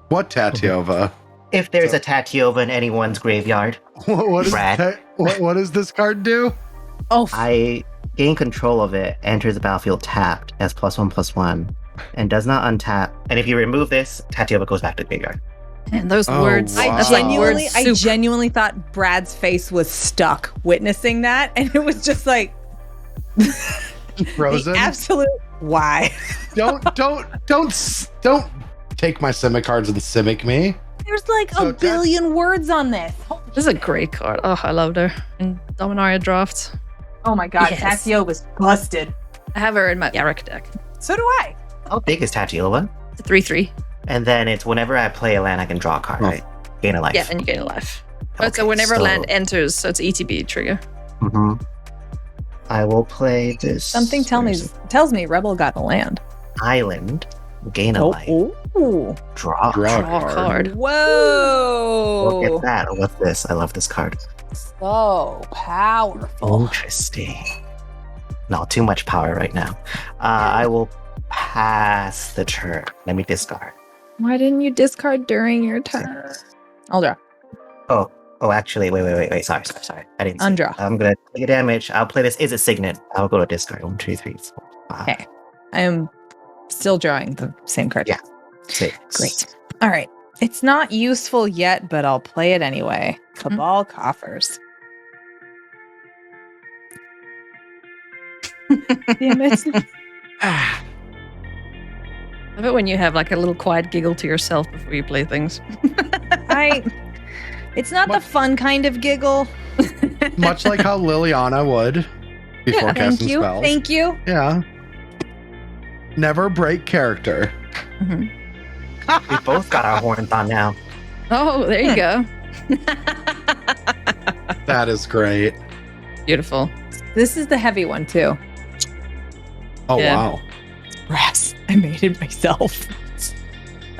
What Tatiova? If there's a Tatiola in anyone's graveyard, What Brad. what does this card do? Oh, I gain control of it, enters the battlefield tapped as +1/+1, and does not untap. And if you remove this, Tatiola goes back to the graveyard. And those Oh, words. wow. That's like word I soup. genuinely thought Brad's face was stuck witnessing that, and it was just like Frozen. the absolute why. don't take my Simic cards and Simic me. There's like So a billion words on this. This is a great card. Oh, I loved her. In Dominaria drafts. Oh my god, Yes. Tatio was busted. I have her in my Yarrick deck. So do I. How big is Tatiola? It's a 3/3. And then it's whenever I play a land, I can draw a card, right? Gain a life. Yeah, and you gain a life. Okay, So whenever so- land enters, so it's ETB trigger. Mhm. I will play this. Something tells me Rebel got the land. Island. Gain a life. Ooh. Draw. Draw a Draw a card. card. Look Whoa. at that. What's this? I love this card. So powerful. Interesting. No, too much power right now. I will pass the turn. Let me discard. Why didn't you discard during your turn? I'll draw. Oh, actually, wait. Sorry. I didn't see. Undraw. I'm gonna take a damage. I'll play this. Is it Signet? I'll go to discard. 1, 2, 3, 4, 5, Okay. I am still drawing the same card. Yeah. 6. Great. All right. It's not useful yet, but I'll play it anyway. Cabal Coffers. Damn it. I love it when you have like a little quiet giggle to yourself before you play things. It's not the fun kind of giggle. Much like how Liliana would before Thank casting you. spells. Thank you. Yeah. Never break character. We both got our horns on now. Oh, there you go. That is great. Beautiful. This is the heavy one too. Oh Yeah. wow. Rats. I made it myself.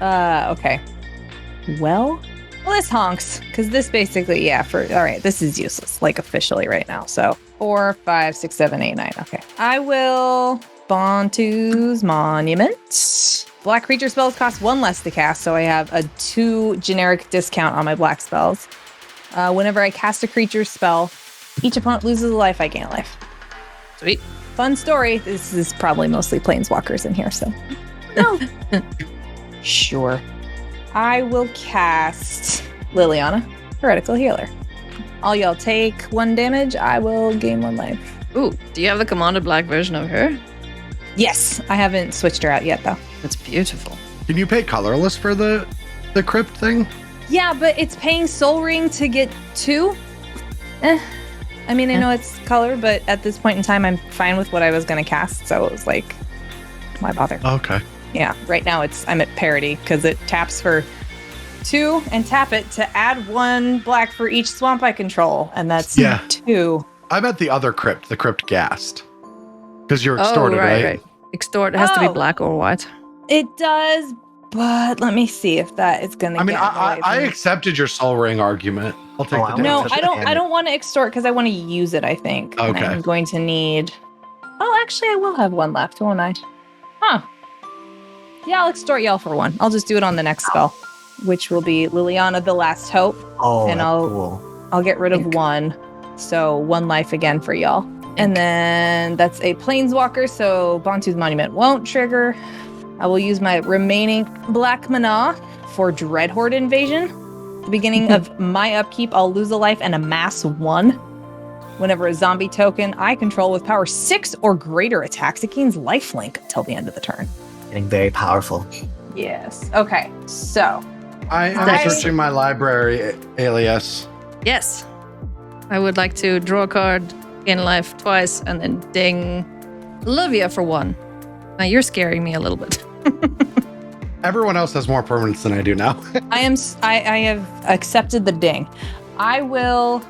Okay. Well, this honks. Because this basically, all right, this is useless, like officially right now. So 4, 5, 6, 7, 8, 9. Okay. I will Bontu's Monument. Black creature spells cost 1 less to cast, so I have a 2 generic discount on my black spells. Whenever I cast a creature spell, Each opponent loses a life, I gain a life. Sweet. Fun story. This is probably mostly planeswalkers in here, so. No. Sure. I will cast Liliana, Heretical Healer. All y'all take 1 damage. I will gain 1 life. Ooh, do you have the Commander Black version of her? Yes, I haven't switched her out yet, though. That's beautiful. Can you pay colorless for the crypt thing? Yeah, but it's paying Soul Ring to get 2. I mean, I know it's color, but at this point in time, I'm fine with what I was going to cast. So it was like, why bother? Okay. Yeah, right now I'm at parity because it taps for 2 and tap it to add 1 black for each swamp I control. And that's 2. I'm at the other crypt, the crypt ghast. Because you're extorted, right? Extort has to be black or white. It does, but let me see if that is going to get I accepted your soul ring argument. I'll take the damage. No, I don't want to extort because I want to use it, I think. Okay. And I'm going to need... Oh, actually, I will have 1 left, won't I? Huh. Yeah, I'll extort y'all for 1. I'll just do it on the next spell, which will be Liliana, the Last Hope. Oh, and I'll get rid of 1. So 1 life again for y'all. And then that's a Planeswalker, so Bantu's Monument won't trigger. I will use my remaining black mana for Dreadhorde Invasion. At the beginning of my upkeep, I'll lose a life and amass 1. Whenever a zombie token I control with power 6 or greater attacks, it gains lifelink until the end of the turn. Getting very powerful. Yes. Okay, so. I am searching my library, Alias. Yes. I would like to draw a card, gain life twice, and then ding Olivia for 1. Now you're scaring me a little bit. Everyone else has more permanents than I do now. I have accepted the ding. I will.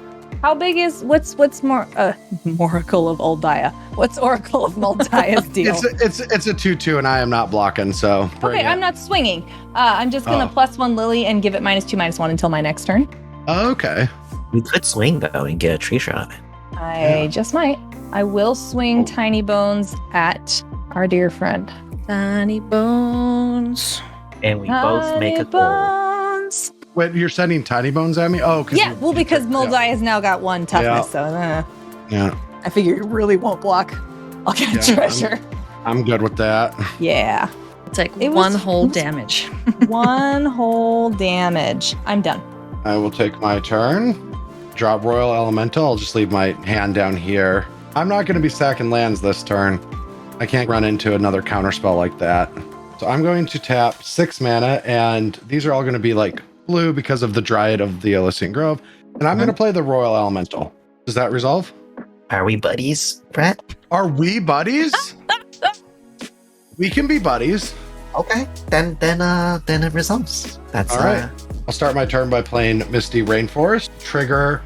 How big is what's Moracle of Oldaya? What's Oracle of Moldia's deal? It's a 2/2 and I am not blocking, so okay, I'm not swinging. I'm just gonna +1 Lily and give it -2/-1 until my next turn. Okay. You could swing though and get a tree shot of it. I just might. I will swing Tiny Bones at our dear friend. Tiny Bones. And we both make a goal. Bones. Wait, you're sending Tiny Bones at me? Oh, yeah. Well, because Moldai has now got 1 toughness, so yeah. I figure you really won't block. I'll get a treasure. I'm good with that. Yeah. Take 1 whole damage. 1 whole damage. I'm done. I will take my turn. Drop Royal Elemental. I'll just leave my hand down here. I'm not going to be sacking lands this turn. I can't run into another counterspell like that. So I'm going to tap 6 mana, and these are all going to be like blue because of the Dryad of the Elysian Grove. And I'm going to play the Royal Elemental. Does that resolve? Are we buddies, Brett? Are we buddies? We can be buddies. Okay, then it resolves. That's all right. I'll start my turn by playing Misty Rainforest. Trigger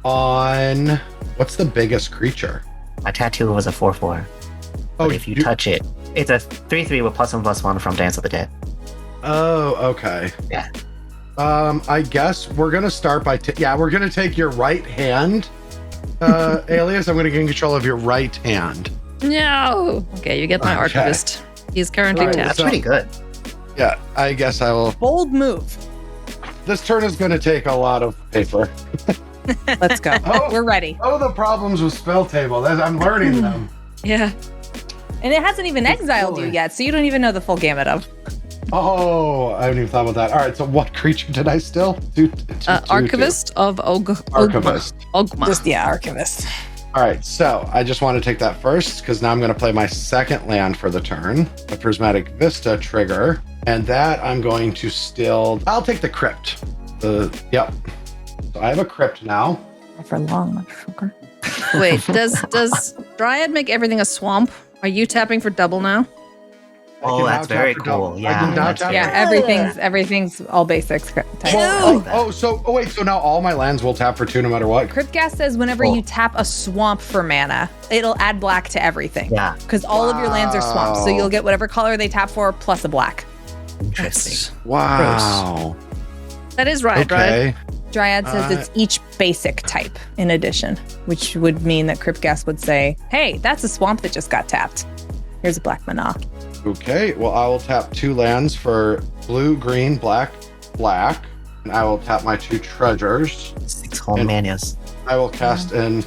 on what's the biggest creature? My tattoo was a 4/4. Oh, if you touch it, it's a 3/3 with +1/+1 from Dance of the Dead. Oh, okay. Yeah. I guess we're gonna start by we're gonna take your right hand, Alias. I'm gonna gain control of your right hand. No. Okay, you get my Archivist. He's currently tapped. That's pretty good. Yeah, I guess I will. Bold move. This turn is gonna take a lot of paper. Let's go. We're ready. Oh, the problems with Spell Table. I'm learning them. Yeah. And it hasn't even exiled you yet, so you don't even know the full gamut of. Oh, I haven't even thought about that. All right, so what creature did I still? Archivist of Archivist. Ogma. Just, Archivist. All right, so I just want to take that first because now I'm going to play my second land for the turn, a Prismatic Vista trigger, and that I'm going to I'll take the Crypt. Yep. So I have a Crypt now. For long, motherfucker. Wait, does Dryad make everything a swamp? Are you tapping for double now? Oh, that's very cool. Yeah, everything's all basics. Wait, so now all my lands will tap for 2 no matter what? Cryptghast says whenever you tap a swamp for mana, it'll add black to everything. Yeah. Because all of your lands are swamps, so you'll get whatever color they tap for plus a black. Interesting. Wow. That is right, okay. right? Dryad says it's each basic type in addition, which would mean that Cryptghast would say, hey, that's a swamp that just got tapped. Here's a black mana. Okay, well, I will tap 2 lands for blue, green, black, and I will tap my 2 treasures. 6 whole manas. I will cast an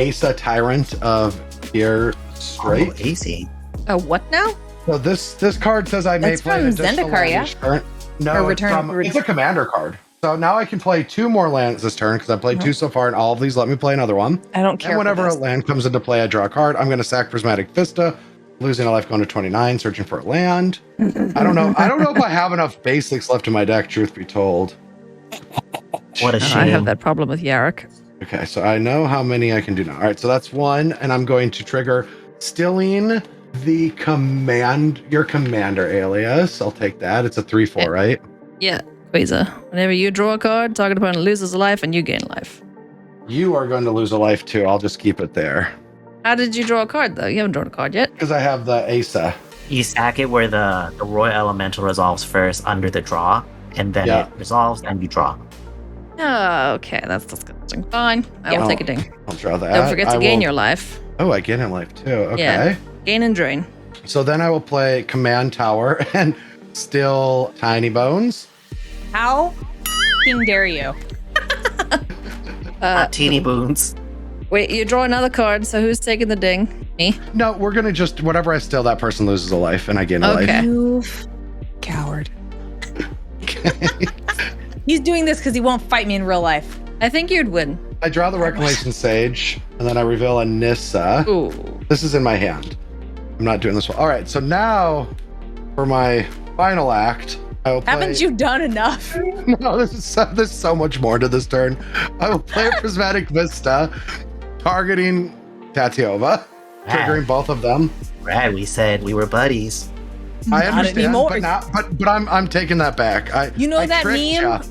Asa Tyrant of Fear Straight. Oh, easy. Oh, what now? So this card says I may That's play an from additional Zendikar, land yeah? each turn. No, Or return- it's a commander card. So now I can play 2 more lands this turn because I played 2 so far, and all of these let me play another one. I don't care. And whenever for a this. land comes into play, I draw a card. I'm going to sack Prismatic Vista, losing a life going to 29, searching for a land. I don't know. I don't know if I have enough basics left in my deck, truth be told. What a I shame. have that problem with Yarrick. Okay, so I know how many I can do now. All right, so that's 1, and I'm going to trigger Stilling the your commander alias. I'll take that. It's a 3/4, right? Yeah, Queza. Whenever you draw a card, target opponent loses a life and you gain life. You are going to lose a life too. I'll just keep it there How did you draw a card, though? You haven't drawn a card yet. because I have the Asa. You stack it where the Royal Elemental resolves first under the draw, and then Yeah. it resolves and you draw. Oh, okay. That's disgusting. Fine. I will Yeah. take a ding. I'll draw that. Don't forget to I gain will- your life. Oh, I gain in life too. Okay. Yeah. Gain and drain. So then I will play Command Tower and still Tiny Bones. How fucking dare you? Teeny boons. Wait, you draw another card, so who's taking the ding? Me? No, we're gonna just whatever I steal, that person loses a life, and I gain a Okay. life. You coward. He's doing this because he won't fight me in real life. I think you'd win. I draw the Reclamation Sage, and then I reveal a Nissa. Ooh. This is in my hand. I'm not doing this well. All right, so now for my final act, I will play. Haven't you done enough? No, there's so much more to this turn. I will play a Prismatic Vista, targeting Tatiova, triggering both of them. Brad, we said we were buddies. I Not understand, anymore. but I'm taking that back. I That tricked meme? ya.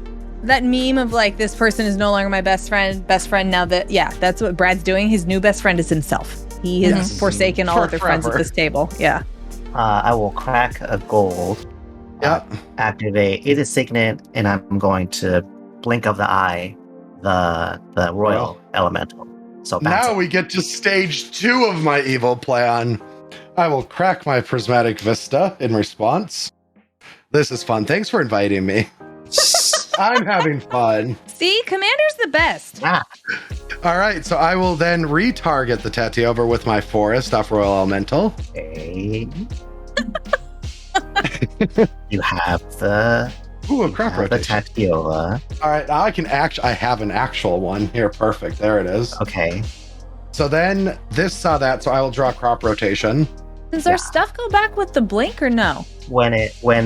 That meme of like, this person is no longer my best friend now that, yeah, that's what Brad's doing. His new best friend is himself. He has Yes. forsaken all For other friends at forever. this table. Yeah. I will crack a gold. Yep. Activate it is signet, and I'm going to blink of the eye the Royal Elemental. So that's Now it. we get to stage 2 of my evil plan. I will crack my Prismatic Vista in response. This is fun. Thanks for inviting me. I'm having fun. See, Commander's the best. All right, so I will then retarget the Tatiova with my Forest off Royal Elemental. Okay. You have the Ooh, a crop rotation. Tatiola. All right, now I have an actual one here. Perfect. There it is. Okay. So then this saw that, so I will draw crop rotation. Does our stuff go back with the blink or no? When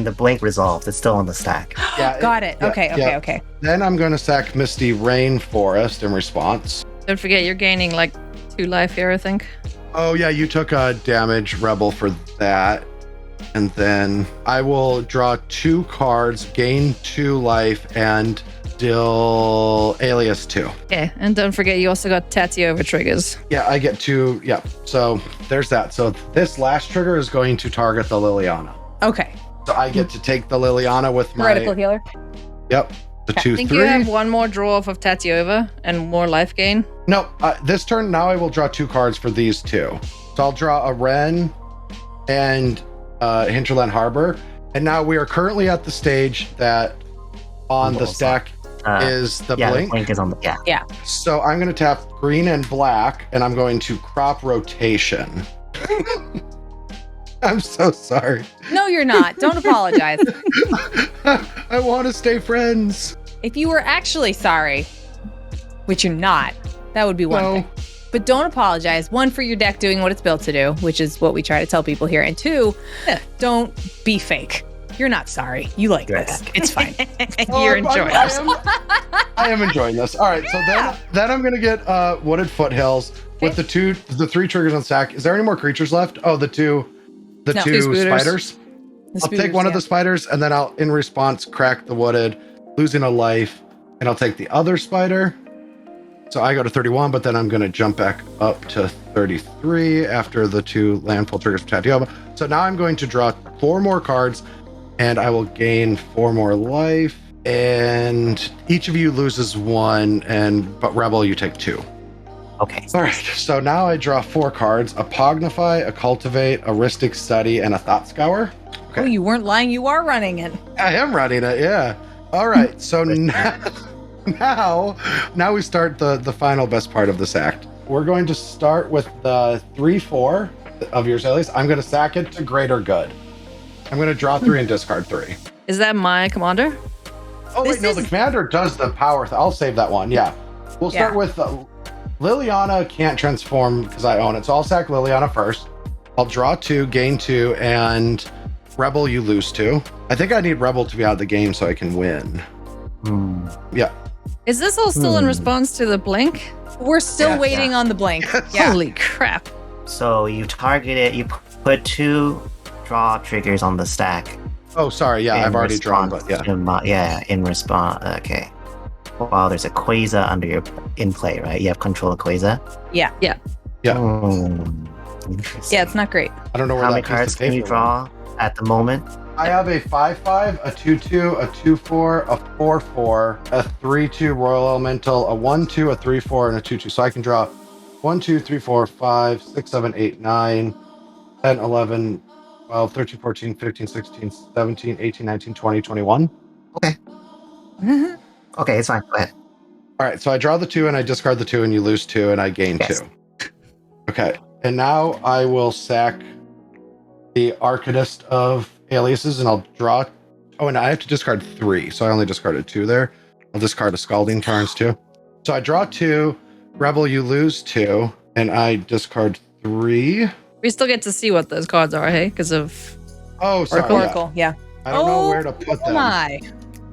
the blink resolves, it's still on the stack. Yeah, Got it. yeah, Okay. yeah. Okay. Then I'm going to sack Misty Rain Forest in response. Don't forget, you're gaining like 2 life here, I think. Oh yeah, you took a damage rebel for that. And then I will draw 2 cards, gain 2 life, and deal alias 2. Okay, and don't forget, you also got Tatiova triggers. Yeah, I get 2. Yeah, so there's that. So this last trigger is going to target the Liliana. Okay. So I get to take the Liliana with my... Heretical healer. Yep, the Okay. 2, I think 3. you have one more draw off of Tatiova and more life gain. No, this turn, now I will draw 2 cards for these 2. So I'll draw a Wren and Hinterland Harbor. And now we are currently at the stage that on the stack is the blink. The blink is on the So I'm going to tap green and black, and I'm going to crop rotation. I'm so sorry. No, you're not. Don't apologize. I want to stay friends. If you were actually sorry, which you're not, that would be one No. thing. But don't apologize. 1, for your deck doing what it's built to do, which is what we try to tell people here. And 2, don't be fake. You're not sorry. You like Yes. this. It's fine. You're enjoying it. I am enjoying this. All right, so then I'm going to get Wooded Foothills with the 3 triggers on stack. Is there any more creatures left? Oh, the two No. 2 spooters. spiders. I'll take one of the spiders, and then I'll, in response, crack the Wooded, losing a life, and I'll take the other spider. So I go to 31, but then I'm going to jump back up to 33 after the 2 landfall triggers from Tatiova. So now I'm going to draw 4 more cards, and I will gain 4 more life. And each of you loses 1, but Rebel, you take 2. Okay. All right, so now I draw 4 cards: a Pognify, a Cultivate, a Rhystic Study, and a Thought Scour. Oh, you weren't lying. You are running it. I am running it, yeah. All right, so now, Now we start the final best part of this act. We're going to start with the 3/4 of yours, at least. I'm going to sack it to greater good. I'm going to draw 3 and discard 3. Is that my commander? Oh, wait, no, the commander does the power. I'll save that one. Yeah. We'll start with Liliana can't transform because I own it. So I'll sack Liliana first. I'll draw 2, gain 2, and Rebel, you lose 2. I think I need Rebel to be out of the game so I can win. Yeah. Is this all still in response to the blink? We're still waiting on the blank. Yeah. Holy crap. So you target it, you put 2 draw triggers on the stack. Oh, sorry. Yeah, I've already drawn, but in response. Okay. Wow, there's a Queza under your in play, right? You have control of Queza? Yeah. Yeah. Interesting. Yeah, it's not great. I don't know where How that many cards can you draw at the moment? I have a 5/5, a 2/2, a 2/4, a 4/4, a 3/2 Royal Elemental, a 1/2, a 3/4, and a 2/2. So I can draw 1, 2, 3, 4, 5, 6, 7, 8, 9, 10, 11, 12, 13, 14, 15, 16, 17, 18, 19, 20, 21. Okay. Okay, it's fine. Go ahead. All right, so I draw the 2 and I discard the 2 and you lose 2 and I gain 2. Okay, and now I will sack the Arcanist of Aliases and I'll draw. Oh, and I have to discard 3, so I only discarded 2 there. I'll discard a Scalding Tarns too. So I draw 2, Rebel, you lose 2, and I discard 3. We still get to see what those cards are, hey? Because of... Oh, sorry. Oracle, yeah. I don't know where to put them. My.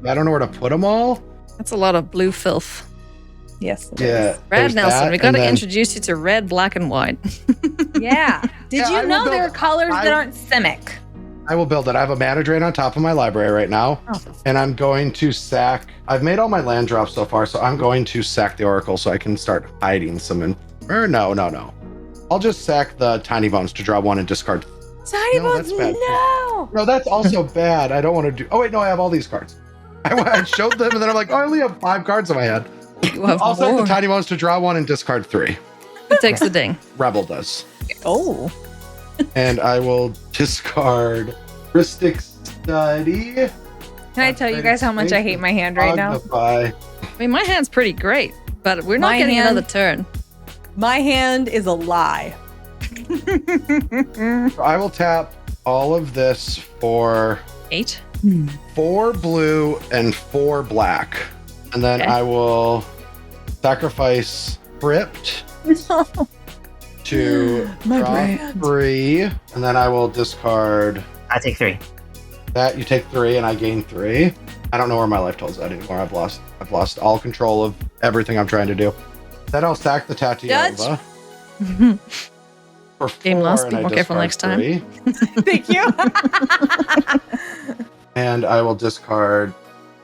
I don't know where to put them all. That's a lot of blue filth. Yes. Yeah. Red Nelson, we got to introduce you to red, black, and white. Yeah. Did you know there are colors that aren't Simic? I will build it. I have a mana drain on top of my library right now. And I'm going to sack. I've made all my land drops so far, so I'm going to sack the Oracle so I can start hiding some. No. I'll just sack the Tiny Bones to draw 1 and discard. Tiny Bones, that's bad. no! No, that's also bad. I don't want to do. Oh, wait, no, I have all these cards. I showed them, and then I'm like, oh, I only have 5 cards in my hand. You have I'll sack more. the Tiny Bones to draw 1 and discard 3. Who takes the ding? Rebel does. Oh. And I will discard Ristic Study. Can I tell you guys how much I hate my hand right now? I mean, my hand's pretty great, but we're not getting another turn. My hand is a lie. I will tap all of this for 8. 4 blue and 4 black. And then I will sacrifice Crypt to draw 3. And then I will discard I take 3. that. You take 3 and I gain 3. I don't know where my life total's at anymore. I've lost all control of everything I'm trying to do. Then I'll sack the Tatiova. For 4, Game lost. and Be I more careful discard next 3. Thank you. And I will discard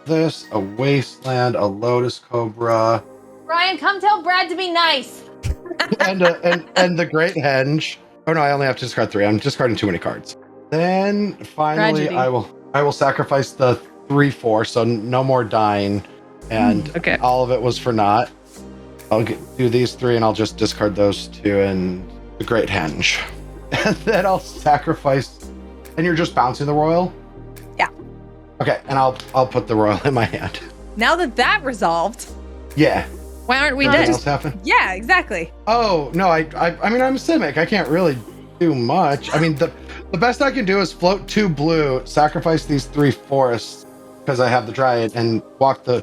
this, a Wasteland, a Lotus Cobra, Ryan, come tell Brad to be nice. and the Great Henge. Oh no, I only have to discard 3. I'm discarding too many cards. Then finally, Tragedy. I will sacrifice the 3/4, so no more dying, and all of it was for naught. I'll do these 3, and I'll just discard those 2 and the Great Henge, and then I'll sacrifice. And you're just bouncing the Royal. Yeah. Okay, and I'll put the Royal in my hand. Now that resolved. Yeah. Why aren't we Nothing dead? else happen? Yeah, exactly. Oh no, I mean I'm Simic. I can't really do much. I mean the best I can do is float 2 blue, sacrifice these 3 forests because I have the Dryad, and walk the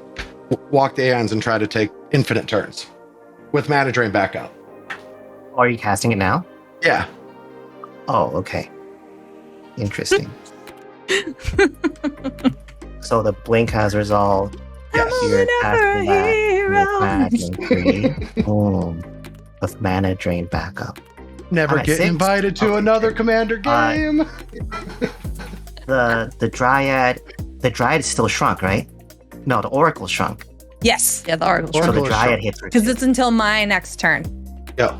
Aeons and try to take infinite turns with mana drain back up. Are you casting it now? Yeah. Oh, okay. Interesting. So the blink has resolved. Yes. You're casting that with mana drain backup. Never I'm at get 6. invited to another Commander game. The Dryad is still shrunk, right? No, the Oracle shrunk. Yes, Yeah, the Oracle. So Oracle the is Dryad shrunk. hits her. because it's until my next turn. Yeah.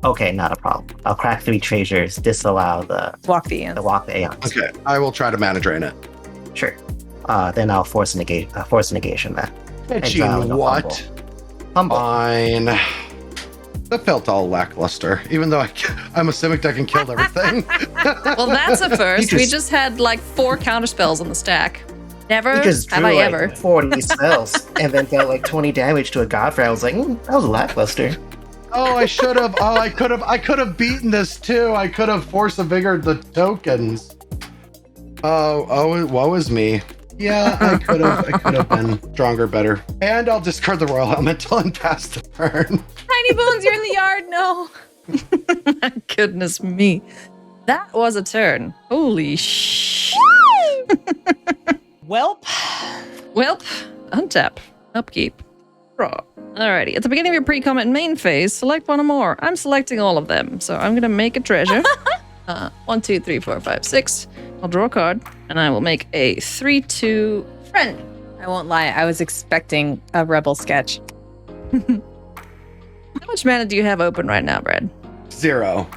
Okay, not a problem. I'll crack 3 treasures, disallow the Walk the end. walk the Aeons. Okay. I will try to mana drain it. Sure. Then I'll force a negation that. Exile with a What? Humble. Fine. That felt all lackluster, even though I'm a Simic deck and killed everything. Well, that's a first. You We just- just had like 4 counterspells on the stack. Never You just have drew I like ever. 40 spells and then dealt like 20 damage to a godfrey. I was like, that was lackluster. Oh, I should have. Oh, I could have beaten this too. I could have force of vigor the tokens. Oh, woe is me. Yeah, I could have been stronger, better. And I'll discard the royal elemental and pass the turn. Tiny Bones, you're in the yard. No. My goodness me. That was a turn. Holy sh. Welp. Welp, untap, upkeep, draw. Alrighty, at the beginning of your pre-combat main phase, select one or more. I'm selecting all of them, so I'm gonna make a treasure. 1, 2, 3, 4, 5, 6. I'll draw a card, and I will make a 3/2 friend. I won't lie. I was expecting a rebel sketch. How much mana do you have open right now, Brad? 0.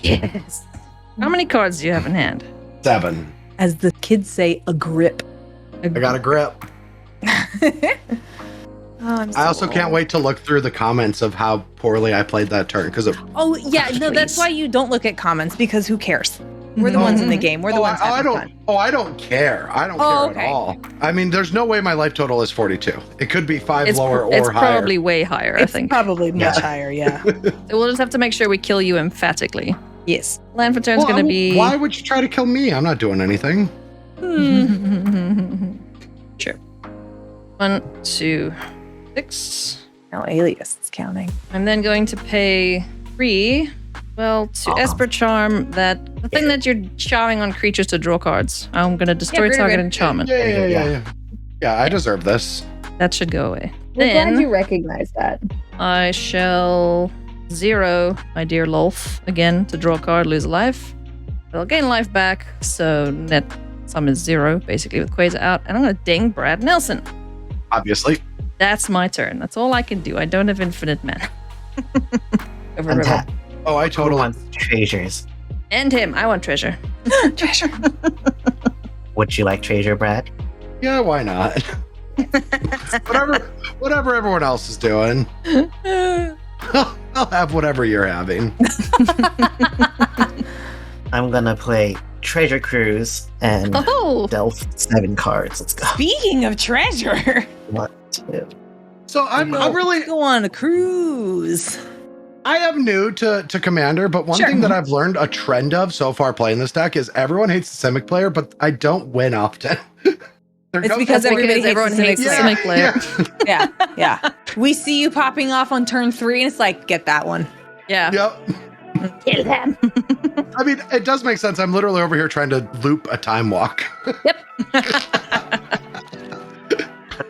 Yes. How many cards do you have in hand? 7. As the kids say, a grip. I got a grip. I also can't wait to look through the comments of how poorly I played that turn because Oh yeah, no, that's why you don't look at comments because who cares? We're the ones in the game. We're the ones having fun. I don't care. I don't care at all. I mean, there's no way my life total is 42. It could be 5 lower or it's higher. It's probably way higher, I think. Probably much higher, yeah. We'll just have to make sure we kill you emphatically. Yes. Land for turn's going to be... Why would you try to kill me? I'm not doing anything. Sure. 1, 2, 6. No, Alias is counting. I'm then going to pay 3. Well, to Esper Charm the thing that you're charming on creatures to draw cards. I'm going to destroy target enchantment. Yeah, I deserve this. That should go away. We're glad you recognize that. I shall 0 my dear Lolth again to draw a card, lose a life. I'll gain life back, so net sum is 0, basically with Queza out. And I'm going to ding Brad Nelson. Obviously. That's my turn. That's all I can do. I don't have infinite mana. Untap. Oh, I totally want treasures. And him. I want treasure. Treasure. Would you like treasure, Brad? Yeah, why not? whatever everyone else is doing. I'll have whatever you're having. I'm gonna play Treasure Cruise and delve 7 cards. Let's go. Speaking of treasure. 1, 2. So I'm really go on a cruise. I am new to Commander, but one thing that I've learned a trend of so far playing this deck is everyone hates the Simic player, but I don't win often. It's because everyone hates the Simic player. Yeah. We see you popping off on turn 3, and it's like, get that one. Yeah. Yep. Get that. I mean, it does make sense. I'm literally over here trying to loop a time walk. Yep.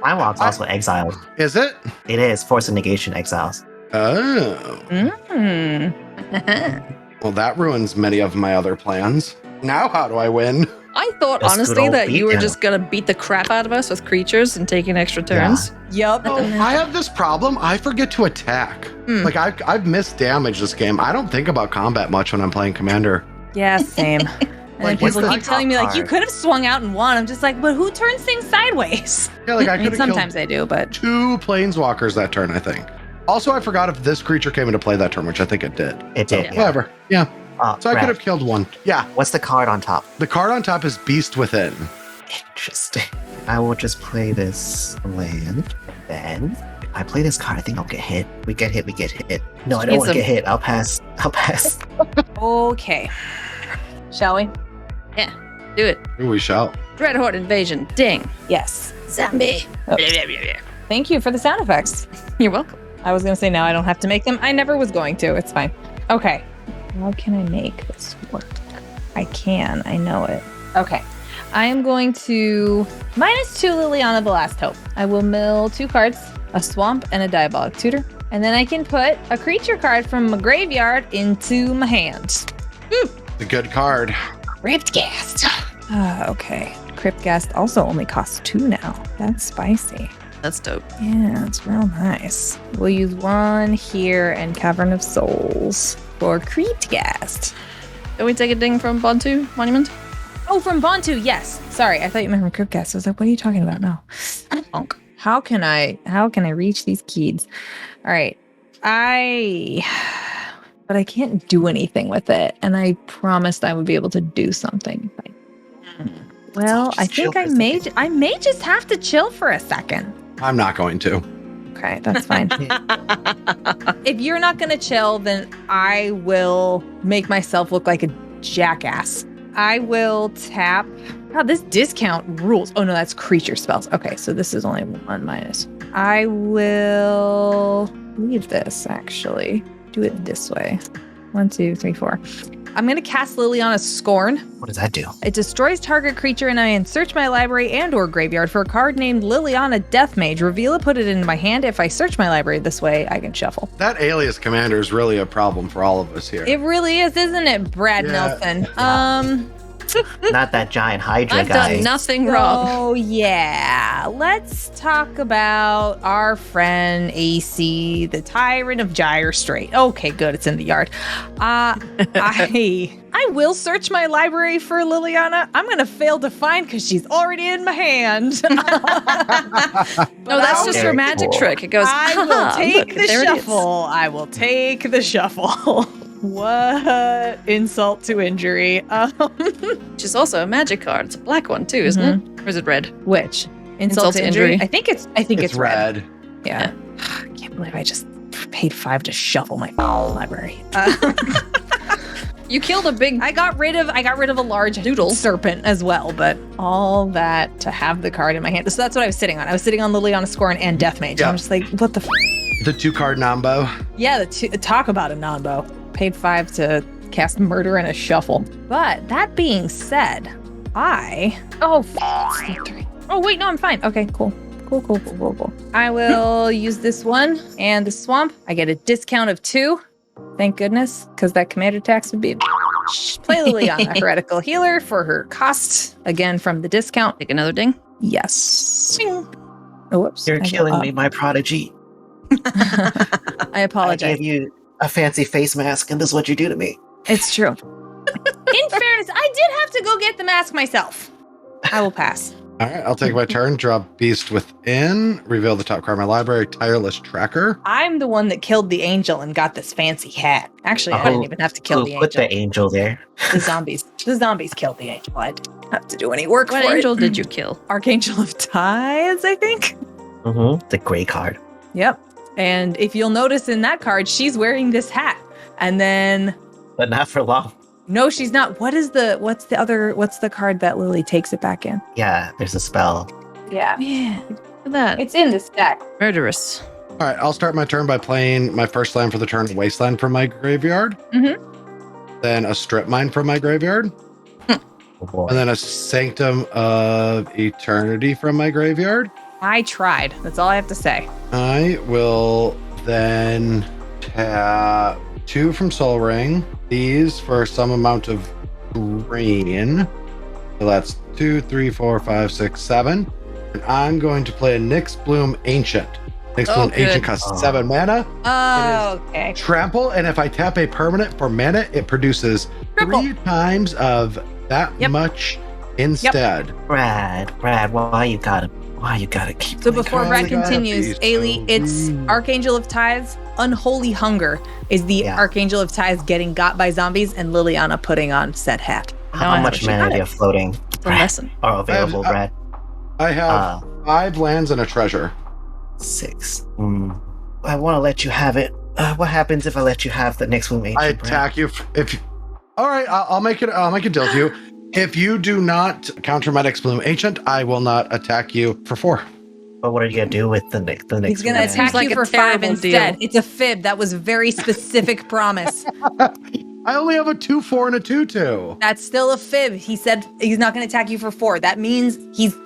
Time Walk's also exiled. Is it? It is. Force of Negation exiles. Oh. Well, that ruins many of my other plans. Now how do I win? I thought, Just honestly, good old that you were beatdown. just going to beat the crap out of us with creatures and taking extra turns. Yep. Oh, I have this problem. I forget to attack. Like, I've missed damage this game. I don't think about combat much when I'm playing Commander. Yeah, same. And what's people the keep telling me, like, you card? could have swung out and won. I'm just like, but who turns things sideways? Yeah, like I I could mean, have sometimes killed I do, but 2 planeswalkers that turn, I think. Also, I forgot if this creature came into play that turn, which I think it did. It did. Yeah. Yeah. Whatever. Yeah. So I Brad, could have killed 1. Yeah. What's the card on top? The card on top is Beast Within. Interesting. I will just play this land. Then if I play this card, I think I'll get hit. We get hit. No, I don't want to get hit. I'll pass. okay. Shall we? Yeah, do it. Ooh, we shall. Dreadhorde invasion. Ding. Yes. Zombie. Thank you for the sound effects. You're welcome. I was going to say now I don't have to make them. I never was going to. It's fine. Okay. How can I make this work? I can. I know it. Okay. I am going to -2 Liliana the Last Hope. I will mill 2 cards, a swamp and a diabolic tutor. And then I can put a creature card from my graveyard into my hand. The good card. Cryptghast. Okay. Cryptghast also only costs 2 now. That's spicy. That's dope. Yeah, it's real nice. We'll use 1 here and Cavern of Souls for Cryptghast. Can we take a ding from Bantu Monument? Oh, from Bantu, yes. Sorry, I thought you meant from Cryptghast. I was like, what are you talking about now? Bonk. How can I reach these keys? All right. But I can't do anything with it. And I promised I would be able to do something. Well, I Just chill think I for a may second. I may just have to chill for a second. I'm not going to. Okay, that's fine. If you're not gonna chill, then I will make myself look like a jackass. I will tap. God, this discount rules. Oh no, that's creature spells. Okay, so this is only 1 minus. I will leave this actually. Do it this way. 1, 2, 3, 4. I'm gonna cast Liliana's Scorn. What does that do? It destroys target creature, and I can search my library and/or graveyard for a card named Liliana Deathmage. Reveal it, put it in my hand. If I search my library this way, I can shuffle. That alias commander is really a problem for all of us here. It really is, isn't it, Brad Yeah. Nelson? Not that giant Hydra I've guy. done nothing wrong. Oh yeah, let's talk about our friend AC, the Tyrant of Gyre Strait. Okay, good, it's in the yard. I will search my library for Liliana. I'm gonna fail to find because she's already in my hand. No, that's just her Very magic cool. trick. It goes, I will "Ha, take look, the there it is." shuffle. I will take the shuffle. What insult to injury. Which is also a magic card. It's a black one too, isn't it? Or is it red? Which insult to injury? injury. I think it's red. red. Yeah. I can't believe I just paid 5 to shuffle my library. You killed a big. I got rid of a large Doodle. serpent as well, but all that to have the card in my hand. So that's what I was sitting on. I was sitting on Liliana Scorn and Deathmage. Yeah. I'm just like, what the The 2-card Nambo. Yeah, talk about a non-bow. Paid 5 to cast Murder and a Shuffle. But that being said, oh wait, no, I'm fine. Okay, cool. Cool. I will use this one and the swamp. I get a discount of 2. Thank goodness, because that commander tax would be. Play Liliana, Heretical Healer, for her cost. Again, from the discount. Take another ding. Yes. Oh, whoops. You're I go killing up. me, my prodigy. I I apologize. gave you a fancy face mask, and this is what you do to me. It's true. In fairness, I did have to go get the mask myself. I will pass. All right, I'll take my turn. Draw Beast Within. Reveal the top card of my library. Tireless Tracker. I'm the one that killed the angel and got this fancy hat. Actually, I didn't even have to kill Who the put angel. the angel there? The zombies killed the angel. I didn't have to do any work What for angel it. did you kill? Archangel of Tides, I think. Mm-hmm. The gray card. Yep. And if you'll notice in that card, she's wearing this hat. And then But not for long. no, she's not. What's the card that Lily takes it back in? Yeah, there's a spell. Yeah. Yeah, look at that. It's in this deck. Murderous. All right, I'll start my turn by playing my first land for the turn, Wasteland from my graveyard. Then a Strip Mine from my graveyard. Oh, boy. And then a Sanctum of Eternity from my graveyard. I tried. That's all I have to say. I will then tap 2 from Soul Ring. These for some amount of green. So that's 2, 3, 4, 5, 6, 7. And I'm going to play a Nyx Bloom Ancient. Nyx Bloom good. Ancient costs 7 mana. Oh, okay. Trample, and if I tap a permanent for mana, it produces Triple. 3 times of that Yep. much instead. Brad, why you gotta keep So playing before cards Brad like that? continues, be Eilidh, so it's rude. Archangel of Tides. Unholy Hunger is the Yeah. Archangel of Tides getting got by zombies and Liliana putting on said hat. Now I How have much a mana shot. do you have floating? It's a lesson. Are available, Brad? I have 5 lands and a treasure. 6. I want to let you have it. What happens if I let you have the next one? I attack you if. All right, I'll make it. I'll make a deal with you. If you do not counter my Nyx Bloom Ancient, I will not attack you for 4. But what are you gonna do with the next? He's going to one? attack Seems like you a for 5 terrible instead. deal. It's a fib. That was a very specific promise. I only have a 2/4 and a 2/2. That's still a fib. He said he's not going to attack you for 4. That means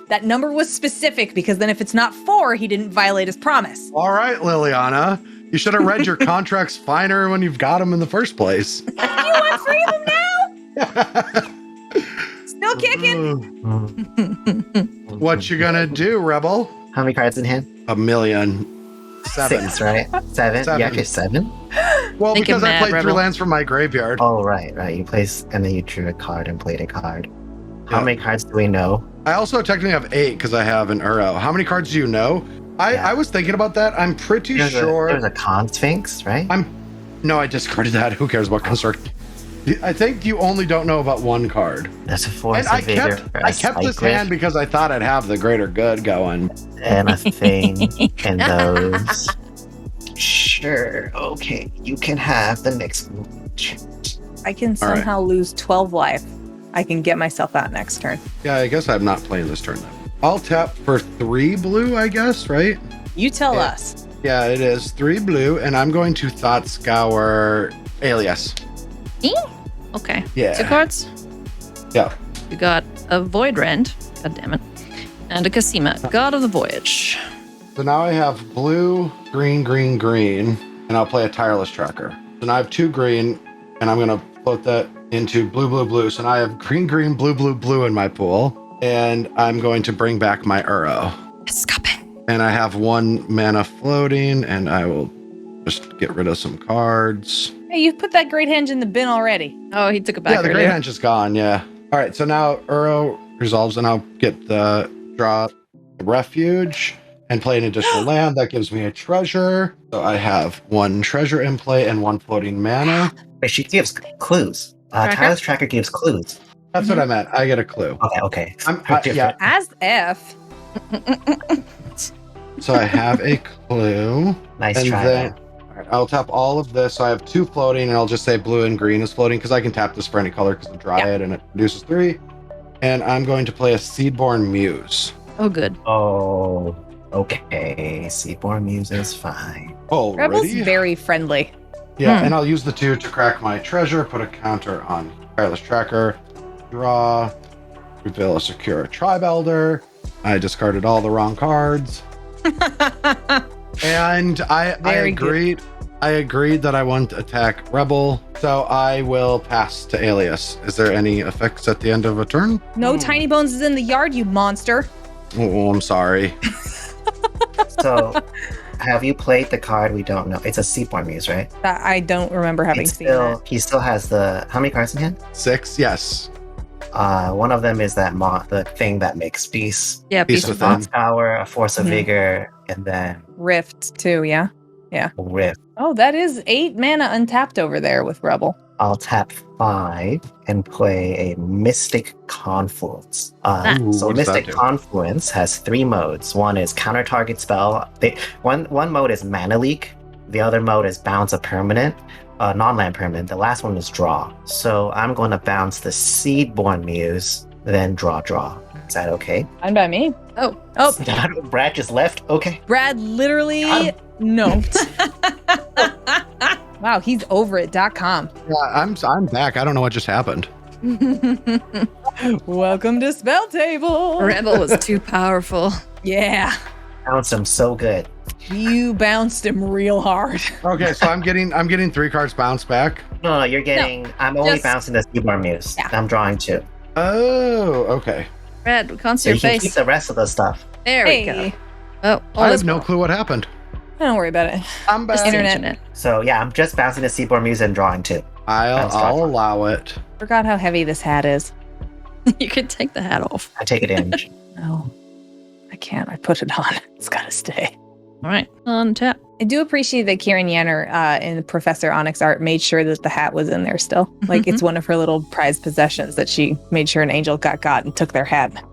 that number was specific because then if it's not 4, he didn't violate his promise. All right, Liliana, you should have read your contracts finer when you've got them in the first place. You want 3 of them now? Still kicking. What you gonna do, Rebel? How many cards in hand? 1,000,000. 7. 6, right? 7. Seven. You actually 7? Well, Think because it I mad, played 3 Rebel. lands from my graveyard. Oh, right. You placed, and then you drew a card and played a card. How Yeah. many cards do we know? I also technically have 8 because I have an Uro. How many cards do you know? I was thinking about that. I'm pretty There's sure. a Con Sphinx, right? No, I discarded that. Who cares about construct? I think you only don't know about one card. That's a force And of vigor. I kept this hand because I thought I'd have the greater good going. And a thing and those. Sure. Okay. You can have the next one. I can somehow lose 12 life. I can get myself out next turn. Yeah, I guess I'm not playing this turn then. I'll tap for 3 blue, I guess, right? You tell us. Yeah, it is 3 blue, and I'm going to Thought Scour Alias. Okay. Yeah. 2 cards. Yeah. You got a Void Rend. God damn it. And a Casima, God of the Voyage. So now I have blue, green, green, green, and I'll play a Tireless Tracker. So now I have 2 green, and I'm going to float that into blue, blue, blue. So now I have green, green, blue, blue, blue in my pool, and I'm going to bring back my Uro. Escape. And I have 1 mana floating, and I will just get rid of some cards. Hey, you put that Great Henge in the bin already. Oh, he took it back Yeah, the earlier. Great Henge is gone, yeah. All right, so now Uro resolves, and I'll get the draw Refuge and play an additional land. That gives me a treasure. So I have 1 treasure in play and 1 floating mana. Wait, she gives clues. Tireless Tracker gives clues. That's what I meant. I get a clue. Okay. Yeah. As F. So I have a clue. Nice And try. then all right, I'll tap all of this. So I have 2 floating, and I'll just say blue and green is floating because I can tap this for any color because the Dryad and it produces 3. And I'm going to play a Seedborn Muse. Oh, good. Oh, okay. Seaborn Muse is fine. Rebel's Already? very friendly. Yeah, and I'll use the 2 to crack my treasure, put a counter on Tireless Tracker, draw, reveal a secure Tribe Elder. I discarded all the wrong cards. And I agreed. I agreed that I want to attack Rebel, so I will pass to Alias. Is there any effects at the end of a turn? No Tiny Bones is in the yard, you monster. Oh, I'm sorry. So, have you played the card we don't know? It's a Seaborn Muse, right? That I don't remember having seen that. He still has the... How many cards in hand? 6, yes. One of them is that the thing that makes peace. Yeah, Peace piece of Within. Thought Power, a Force of Mhm. Vigor, and then Rift too, yeah. Rift. Oh, that is 8 mana untapped over there with Rebel. I'll tap 5 and play a Mystic Confluence. Ooh, So what does that Mystic do? Confluence has 3 modes. One is counter target spell. One mode is Mana Leak. The other mode is bounce a permanent, non-land permanent. The last one is draw. So I'm going to bounce the Seedborn Muse, then draw. Is that okay? Fine by me. Oh. Brad just left? Okay. Brad literally noped. Wow, he's over it.com. Yeah, I'm back. I don't know what just happened. Welcome to Spell Table. Rebel was too powerful. Yeah. Bounced him so good. You bounced him real hard. Okay, so I'm getting 3 cards bounced back. No, you're getting... I'm only just- bouncing the Seedborn Muse. Yeah. I'm drawing 2. Oh, okay. Red, we can't see So your you can keep face. the rest of the stuff. There we Hey, go. Oh, I that's have no clue what happened. don't worry about it. I'm back. just the Internet. So yeah, I'm just bouncing the Seaborn Muse and drawing 2. I'll allow it. Forgot how heavy this hat is. You could take the hat off. I take it in. No, I can't. I put it on. It's got to stay. All right, on tap. I do appreciate that Kieran Yenner in Professor Onyx art made sure that the hat was in there still. Like it's one of her little prized possessions that she made sure an angel got and took their hat.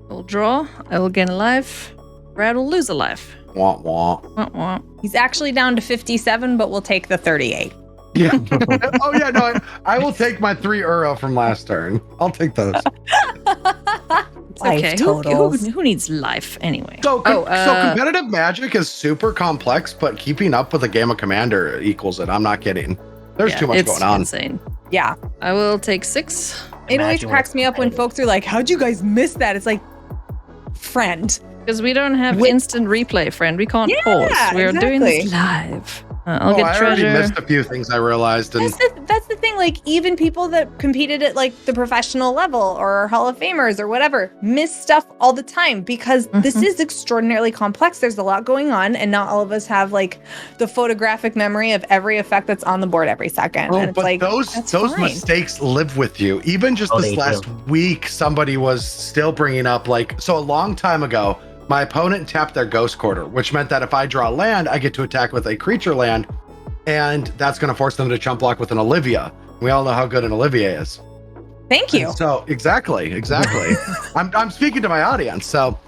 We'll draw. I will gain a life. Brad will lose a life. Wah wah. Wah, wah. He's actually down to 57, but we'll take the 38. Yeah. Oh yeah, no, I will take my 3 Uro from last turn. I'll take those. It's okay. Who needs life anyway? So, Oh, so competitive Magic is super complex, but keeping up with a game of Commander equals it. I'm not kidding. There's too much it's going on. Insane. Yeah. I will take 6. It always Imagine cracks me up when folks are like, how'd you guys miss that? It's like, friend. Because we don't have Wait. instant replay, friend. We can't Yeah, pause. We're doing this exactly. live. I'll Oh, get I already treasure. missed a few things I realized. And That's the thing. Like, even people that competed at like the professional level or Hall of Famers or whatever miss stuff all the time because this is extraordinarily complex. There's a lot going on, and not all of us have like the photographic memory of every effect that's on the board every second. And it's but like those that's those fine. mistakes live with you. Even just Oh, this they last do. week, somebody was still bringing up so a long time ago, my opponent tapped their Ghost Quarter, which meant that if I draw land, I get to attack with a creature land. and that's going to force them to chump block with an Olivia. We all know how good an Olivia is. Thank you. And so exactly. I'm speaking to my audience. So,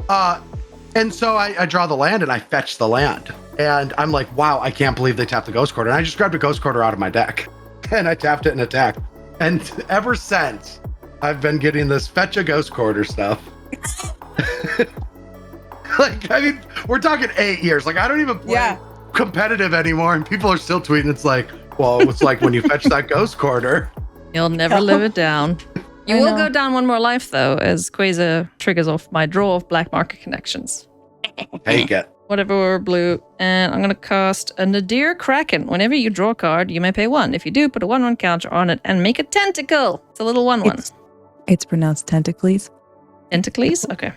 and so I draw the land and I fetch the land, and I'm like, wow, I can't believe they tapped the Ghost Quarter. And I just grabbed a Ghost Quarter out of my deck, and I tapped it and attacked. And ever since, I've been getting this fetch a Ghost Quarter stuff. Like, I mean, we're talking 8 years. Like, I don't even play competitive anymore, and people are still tweeting. It's like, well, it's like when you fetch that Ghost Quarter. You'll never live it down. You will go down one more life, though, as Queza triggers off my draw of black market connections. Take it. Whatever, blue. And I'm going to cast a Nadir Kraken. Whenever you draw a card, you may pay 1. If you do, put a 1/1 counter on it and make a tentacle. It's a little 1/1. It's pronounced tentacles. Tentacles? Okay.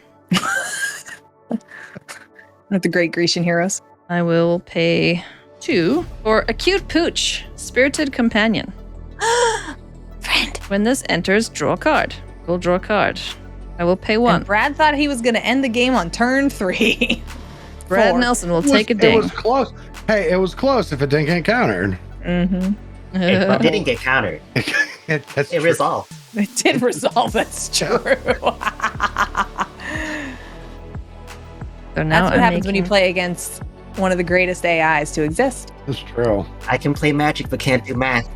Not the great Grecian heroes. I will pay 2 for Acute Pooch, Spirited Companion. Friend. When this enters, draw a card. We'll draw a card. I will pay 1. And Brad thought he was going to end the game on turn 3. Brad 4. Nelson will take a ding. It was close. Hey, it was close if it didn't get countered. Mm-hmm. It didn't get countered. That's It true. resolved. It did resolve. That's true. So now That's what I'm happens when you making- play against one of the greatest AIs to exist. That's true. I can play Magic but can't do math.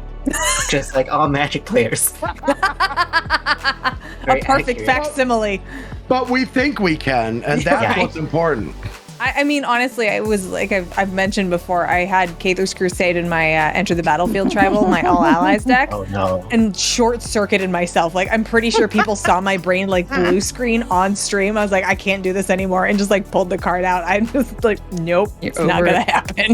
Just like all Magic players. A Very perfect accurate. facsimile. But we think we can, and that's Right. what's important. I mean, honestly, I was like I've mentioned before, I had Cathars Crusade in my Enter the Battlefield Tribal, my All Allies deck. Oh no. And short-circuited myself. Like, I'm pretty sure people saw my brain like blue screen on stream. I was like, I can't do this anymore, and just like pulled the card out. I'm just like, nope, You're it's not over gonna it. happen.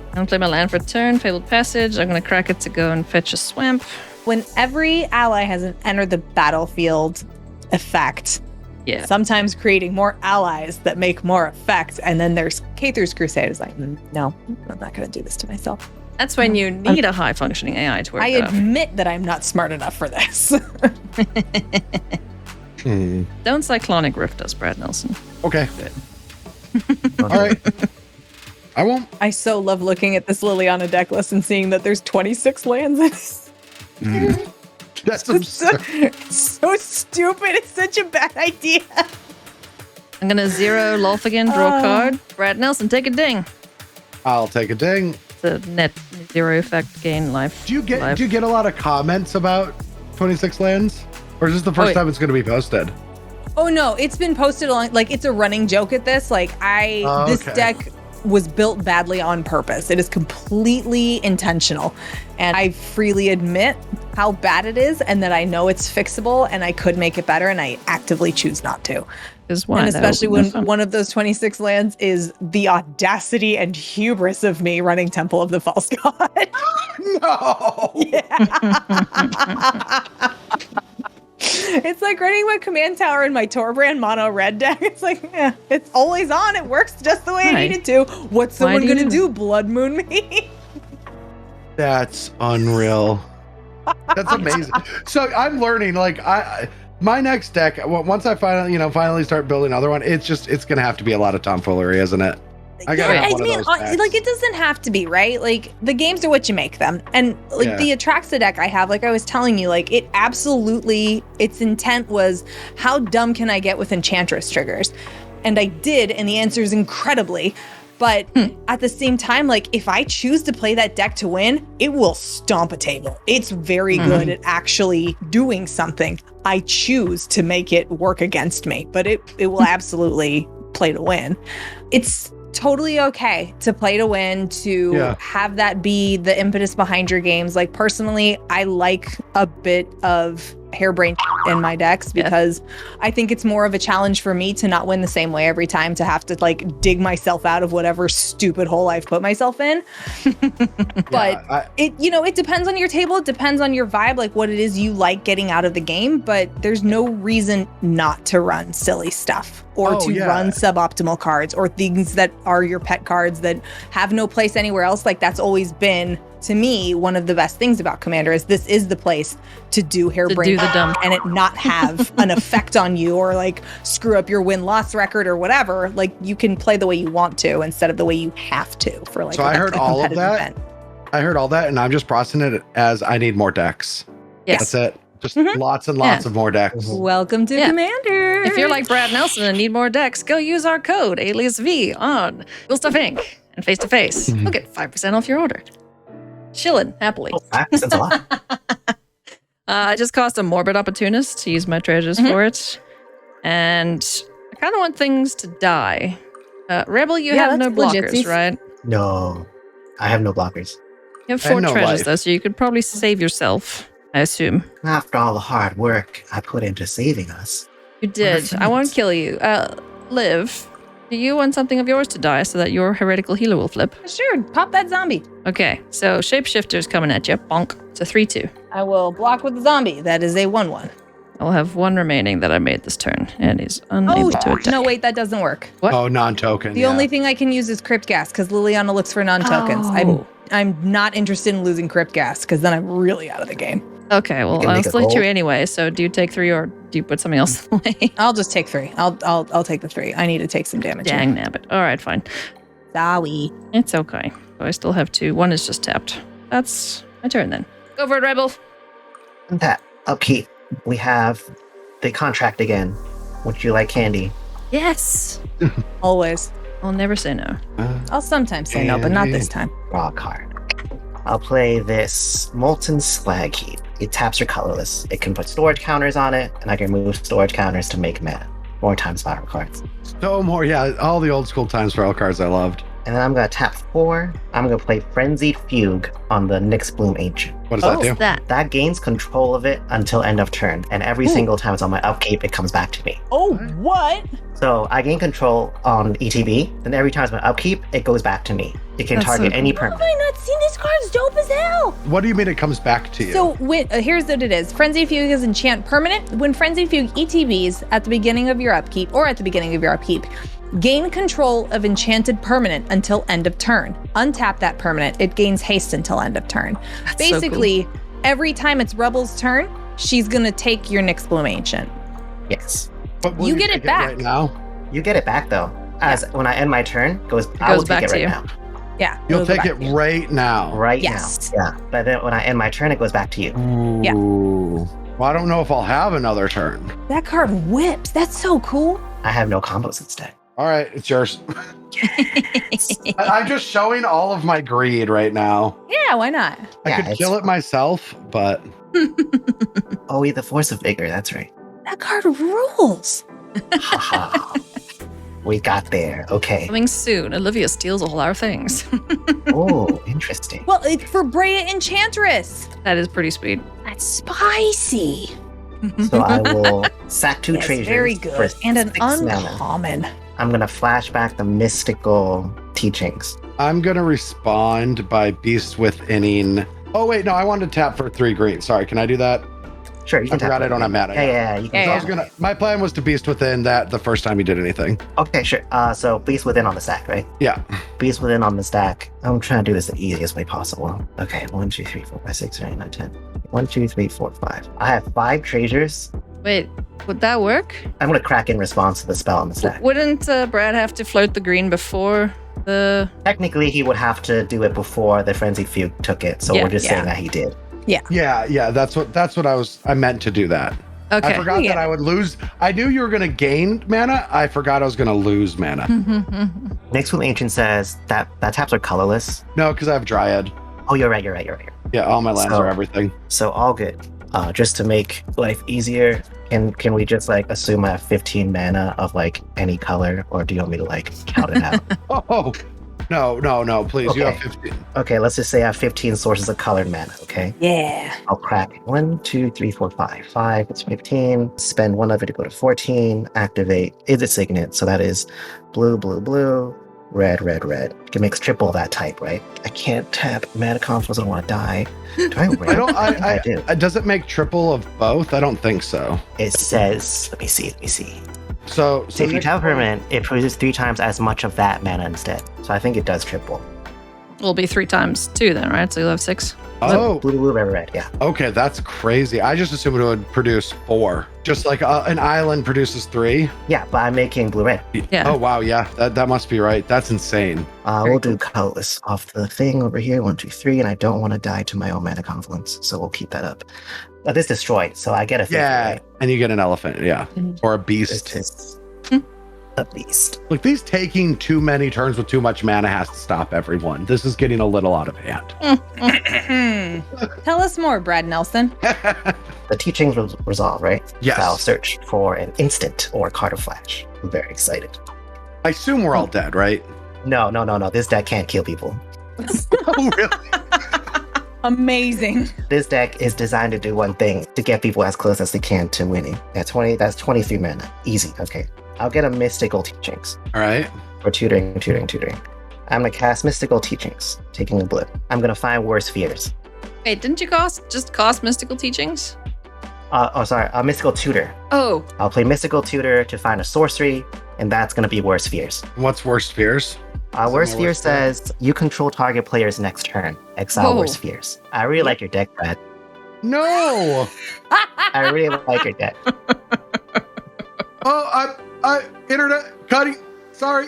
I'm going to play my land for a turn, Fabled Passage. I'm going to crack it to go and fetch a swamp. When every ally has an Enter the Battlefield effect, Yeah. sometimes creating more allies that make more effect, and then there's Cathars Crusade is like, no, I'm not gonna do this to myself. That's when you need a high-functioning AI to work I it off. admit that I'm not smart enough for this. Don't Cyclonic Rift us, Brad Nelson. Okay. All right. I won't. I so love looking at this Liliana deck list and seeing that there's 26 lands in it. That's It's so, absurd. it's so stupid. It's such a bad idea. I'm going to 0 Lolth again, draw a card. Brad Nelson, take a ding. I'll take a ding. It's a net 0 effect, gain life. Do you get life. a lot of comments about 26 lands, or is this the first yeah. time it's going to be posted? Oh no, it's been posted on, like, it's a running joke at this. Like, this Okay. deck was built badly on purpose. It is completely intentional. And I freely admit how bad it is, and that I know it's fixable and I could make it better, and I actively choose not to. Is why And that especially opens when up. one of those 26 lands is the audacity and hubris of me running Temple of the False God. No. It's like running my command tower in my Torbrand mono red deck. It's like, it's always on. It works just the way I Why? needed to. What's Why someone do you going to do do? Blood moon me? That's unreal. That's amazing. So I'm learning. Like my next deck, once I finally start building another one, it's going to have to be a lot of tomfoolery, isn't it? I gotta have one of those decks. like, it doesn't have to be, right? Like, the games are what you make them. And like Yeah. the Atraxa deck I have, like I was telling you, like, it absolutely, its intent was, how dumb can I get with Enchantress triggers? And I did, and the answer is incredibly. But at the same time, like, if I choose to play that deck to win, it will stomp a table. It's very good at actually doing something. I choose to make it work against me, but it will absolutely play to win. It's totally okay to play to win, to have that be the impetus behind your games. Like, personally, I like a bit of harebrained in my decks because I think it's more of a challenge for me to not win the same way every time, to have to like dig myself out of whatever stupid hole I've put myself in. But it depends on your table. It depends on your vibe, like what it is you like getting out of the game. But there's no reason not to run silly stuff or run suboptimal cards or things that are your pet cards that have no place anywhere else. Like, that's always been, to me, one of the best things about Commander is this is the place to do harebrained do the dumb. and it not have an effect on you or like screw up your win-loss record or whatever. Like, you can play the way you want to instead of the way you have to for like So I heard a all of competitive that. event. I heard all that, and I'm just processing it as I need more decks. Yes. That's it. Just lots and lots of more decks. Welcome to Commander. If you're like Brad Nelson and need more decks, go use our code AliasV on Cool Stuff Inc. and Face to Face. You'll get 5% off your order. Chillin' happily. Oh, that's a lot. I just cost a morbid opportunist to use my treasures for it. And I kind of want things to die. Rebel, you have no that's blockers, legitsies. right? No, I have no blockers. You have And 4 no treasures, life. though, so you could probably save yourself, I assume. After all the hard work I put into saving us. You did. I won't kill you. Liv, do you want something of yours to die so that your heretical healer will flip? Sure, pop that zombie. Okay, so Shapeshifter's coming at you. Bonk. It's a 3-2. I will block with the zombie. That is a 1/1. I'll have 1 remaining that I made this turn, and he's unable to attack. no, wait, that doesn't work. What? Oh, non-token. The only thing I can use is Crypt Gas because Liliana looks for non-tokens. Oh. I'm not interested in losing Crypt Gas because then I'm really out of the game. Okay, well, You can I'll make a still hit you goal. anyway, so do you take 3 or do you put something else away? I'll just take 3. I'll take the 3. I need to take some damage. Dang nabbit. All right, fine. Sorry. It's okay. So I still have 2. 1 is just tapped. That's my turn then. Go for it, Rebel. And that upkeep, we have the contract again. Would you like candy? Yes. Always. I'll never say no. I'll sometimes say no, but not this time. Draw a card. I'll play this Molten Slag Heap. It taps or colorless. It can put storage counters on it, and I can move storage counters to make mana. More time spiral cards. So more, yeah. All the old school time spiral cards I loved. And then I'm going to tap 4. I'm going to play Frenzied Fugue on the Nyx Bloom Ancient. What does that do? What's that? That gains control of it until end of turn, and every single time it's on my upkeep, it comes back to me. Oh, what? So I gain control on ETB, and every time it's my upkeep, it goes back to me. It can That's so target any cool. permanent. Have I not seen this card's dope as hell? What do you mean it comes back to you? So here's what it is. Frenzy Fugue is enchant permanent. When Frenzy Fugue ETBs at the beginning of your upkeep, gain control of enchanted permanent until end of turn. Untap that permanent. It gains haste until end of turn. That's Basically, every time it's Rebel's turn, she's gonna take your Nyx Bloom Ancient. Yes. But will you get take it back. right now. You get it back, though. As when I end my turn, I will goes take back it to right you. now. Yeah. You'll it'll go take back it to you. right now. Right Yes. now. Yeah. But then when I end my turn, it goes back to you. Yeah. Ooh. Well, I don't know if I'll have another turn. That card whips. That's so cool. I have no combos instead. All right, it's yours. I'm just showing all of my greed right now. Yeah, why not? I Yeah, could kill it myself, but Oh, the Force of Vigor. That's right. That card rules. Haha. We got there. Okay. Coming soon. Olivia steals all our things. Oh, interesting. Well, it's for Brea Enchantress. That is pretty sweet. That's spicy. So I will sack 2 Yes, treasures. very for good. And an 6 mana. uncommon. I'm gonna flash back the mystical teachings. I'm gonna respond by Beast Withinning. Oh wait, no, I wanted to tap for 3 green. Sorry, can I do that? Sure, you I can forgot tap I don't have mana. Yeah, you can. So I was gonna. My plan was to Beast Within that the first time you did anything. Okay, sure. So Beast Within on the stack, right? Yeah. Beast Within on the stack. I'm trying to do this the easiest way possible. Okay, 1, 2, 3, 4, 5, 6, 7, 8, 9, 10. 1, 2, 3, 4, 5. I have 5 treasures. Wait, would that work? I'm gonna crack in response to the spell on the stack. Wouldn't Brad have to float the green before the... Technically, he would have to do it before the Frenzy Fugue took it, so Yeah, we're just yeah. saying that he did. Yeah. That's what I meant to do that. Okay. I forgot that I would lose. I knew you were gonna gain mana. I forgot I was gonna lose mana. Next one, Ancient says that taps are colorless. No, because I have Dryad. Oh, you're right. Yeah, all my lands So- are everything. So all good. Just to make life easier, can we just like assume I have 15 mana of like any color, or do you want me to like count it out? Oh, no, please. You have Okay. 15. Okay, let's just say I have 15 sources of colored mana, okay? Yeah. I'll crack 1, 2, 3, 4, 5. 5, it's 15. Spend 1 of it to go to 14. Activate is a signet, so that is blue, blue, blue, red, red, red. You can mix triple of that type, right? I can't tap mana confluence, I don't want to die. Do I ramp? I don't. I do. Does it make triple of both? I don't think so. It says, let me see. So So if you next tap one- permanent, it produces 3 times as much of that mana instead. So I think it does triple. Will be 3 times 2 then, right? So you'll have 6. Oh, Blue, red, yeah. okay, that's crazy. I just assumed it would produce 4. Just like an island produces 3. Yeah, but I'm making blue-red. Yeah. Oh, wow, yeah, that must be right. That's insane. We'll do colorless off the thing over here. 1, 2, 3, and I don't want to die to my own mana confluence, so we'll keep that up. This destroyed, so I get a 50, Yeah, right? and you get an elephant, yeah. Or a It beast. is a beast. Like, these taking too many turns with too much mana has to stop everyone. This is getting a little out of hand. Tell us more, Brad Nelson. The teachings will resolve, right? Yes. So I'll search for an instant or a card of flash. I'm very excited. I assume we're all dead, right? No. This deck can't kill people. Oh, really? Amazing. This deck is designed to do one thing, to get people as close as they can to winning. That's 23 mana. Easy, okay. I'll get a Mystical Teachings All right. for tutoring. I'm gonna cast Mystical Teachings, taking a blip. I'm gonna find Worst Fears. Wait, didn't you just cost Mystical Teachings? A Mystical Tutor. Oh, I'll play Mystical Tutor to find a sorcery, and that's gonna be Worst Fears. What's Worst Fears? Worst Fear says you control target player's next turn. Exile Worst Fears. I really like your deck, Brad. No. I really like your deck. Oh, I internet cutting. Sorry.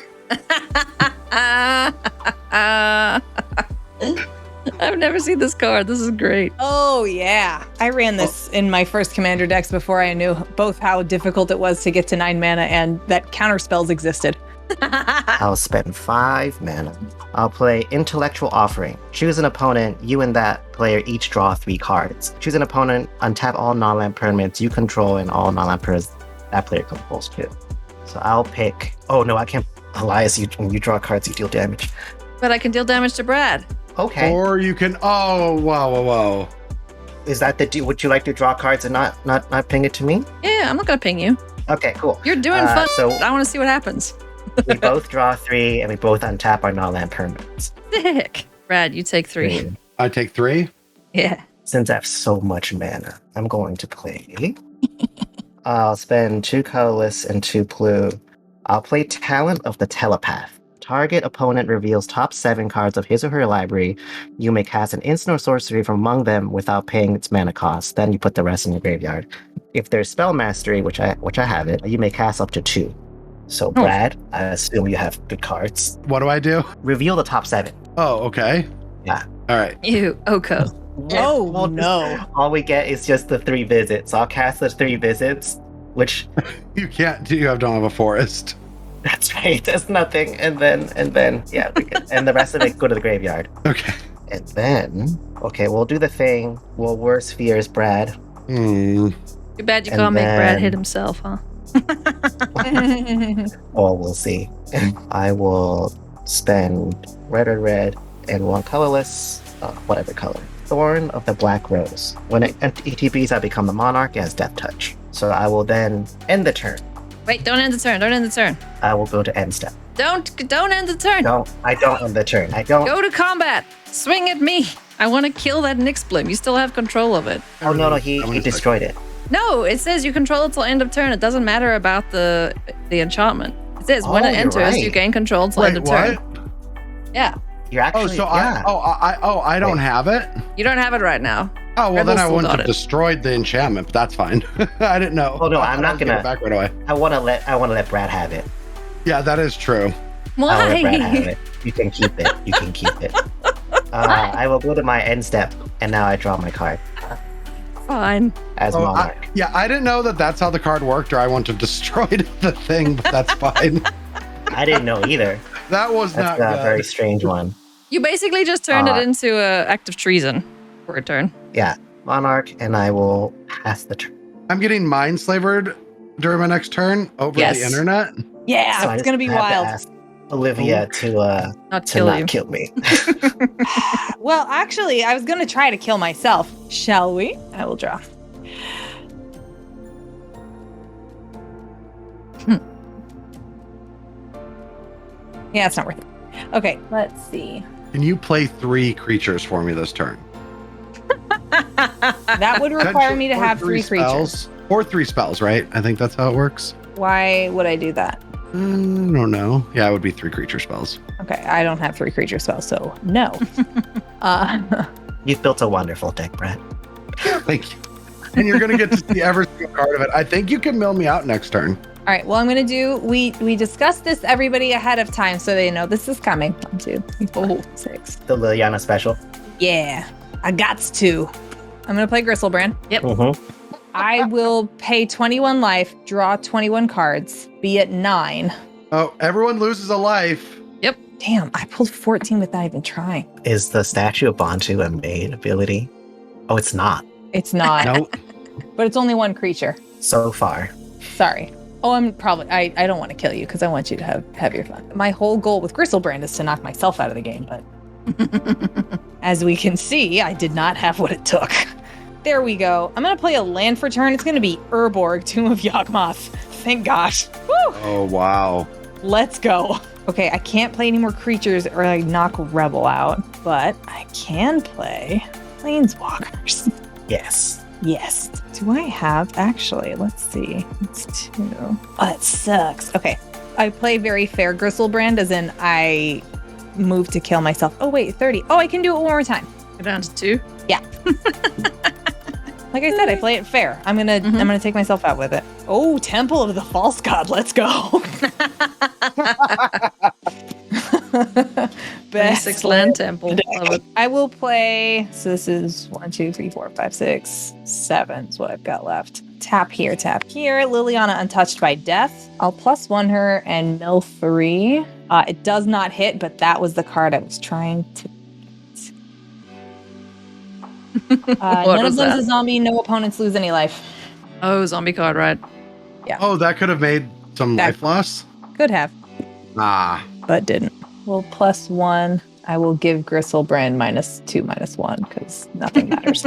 I've never seen this card. This is great. Oh, yeah. I ran this in my first commander decks before I knew both how difficult it was to get to 9 mana and that counter spells existed. I'll spend 5 mana. I'll play Intellectual Offering. Choose an opponent. You and that player each draw 3 cards. Choose an opponent, untap all non-land permanents you control and all non-land permanents that player controls too. So I'll pick... Oh, no, I can't. Elias, when you draw cards, you deal damage. But I can deal damage to Brad. Okay. Or you can. Oh, whoa. Is that would you like to draw cards and not ping it to me? Yeah, I'm not going to ping you. Okay, cool. You're doing fun. So I want to see what happens. we both draw 3 and we both untap our non-land permanents. Sick. Brad, you take 3. I take 3. Yeah. Since I have so much mana, I'm going to play. I'll spend 2 colorless and 2 blue. I'll play Talent of the Telepath. Target opponent reveals top 7 cards of his or her library. You may cast an instant or sorcery from among them without paying its mana cost. Then you put the rest in your graveyard. If there's Spell Mastery, which I have it, you may cast up to 2. So Brad, I assume you have good cards. What do I do? Reveal the top 7. Oh, okay. Yeah. All right. Ew, Oko. Oh, no. All we get is just the 3 visits. I'll cast the 3 visits, which... You can't do. Don't have a forest. That's right. There's nothing. And then, yeah, and the rest of it go to the graveyard. Okay. And then, okay, we'll do the thing. We'll Worst Fears Brad. Too bad you And can't make Brad then- hit himself, huh? Oh, we'll see. I will spend red, and 1 colorless, whatever color. Thorn of the Black Rose. When it ETBs, I become the Monarch. It has Death Touch. So I will then end the turn. Wait, don't end the turn. I will go to end step. Don't end the turn. No, I don't end the turn. I don't. Go to combat. Swing at me. I want to kill that Nyx Blim. You still have control of it. Oh, no, he destroyed it. No, it says you control it till end of turn. It doesn't matter about the enchantment. It says when Oh, it you're enters, right. you gain control till end of turn. Yeah. You're actually, yeah. I don't have it. You don't have it right now. Oh, well, then I Rebels still wouldn't got have it. destroyed the enchantment, but that's fine. I didn't know. Oh, no, I'm not I'll give it gonna- back right away. I want to let Brad have it. Yeah, that is true. I'll let Brad have Why? it. You can keep it. I will go to my end step, and now I draw my card Fine. as Oh, Monarch. I didn't know that that's how the card worked, or I wouldn't have destroyed the thing, but that's fine. I didn't know either. That was That's not a good. very strange one. You basically just turned it into a act of treason for a turn. Yeah, Monarch, and I will pass the turn. I'm getting mind slavered during my next turn over Yes. the internet. Yeah, So I it's just going to be have wild. ask Olivia to Not kill not you. kill me. Well, actually, I was going to try to kill myself. Shall we? I will draw. Yeah, it's not worth it. Okay, let's see. Can you play 3 creatures for me this turn? That would require me to Or have 3 creatures. spells. Or 3 spells, right? I think that's how it works. Why would I do that? I don't know. Yeah, it would be 3 creature spells. Okay, I don't have 3 creature spells, so no. You've built a wonderful deck, Brad. Thank you. And you're going to get to see every single card of it. I think you can mill me out next turn. All right. Well, I'm going to do, we discussed this, everybody, ahead of time so they know this is coming. 1, 2, 3, 4, 6. The Liliana special. Yeah. I gots to. I'm going to play Gristlebrand. Yep. Mm-hmm. I will pay 21 life, draw 21 cards, be at 9. Oh, everyone loses a life. Damn, I pulled 14 without even trying. Is the Statue of Bantu a main ability? Oh, it's not. It's not. Nope. But it's only one creature. So far. Sorry. Oh, I'm probably, I don't want to kill you because I want you to have your fun. My whole goal with Gristlebrand is to knock myself out of the game, but as we can see, I did not have what it took. There we go. I'm going to play a land for turn. It's going to be Urborg, Tomb of Yawgmoth. Thank gosh. Woo! Oh, wow. Let's go. Okay, I can't play any more creatures or I knock Rebel out, but I can play Planeswalkers. Yes. Yes. Do I have, actually, let's see. It's 2. Oh, that sucks. Okay. I play very fair Gristlebrand, as in I move to kill myself. Oh, wait, 30. Oh, I can do it one more time. Go down to 2. Yeah. Like I said, I play it fair. I'm gonna take myself out with it. Oh, Temple of the False God. Let's go. Best 6 land temple. Love it. I will play. So this is 1, 2, 3, 4, 5, 6, 7 is what I've got left. Tap here, tap here. Liliana Untouched by Death. I'll +1 her and mill 3. It does not hit, but that was the card I was trying to. None of them's a zombie. No opponents lose any life. Oh, zombie card, right? Oh, that could have made some life loss? Could have, Ah. but didn't. Well, +1. I will give Gristlebrand -2, -1 because nothing matters.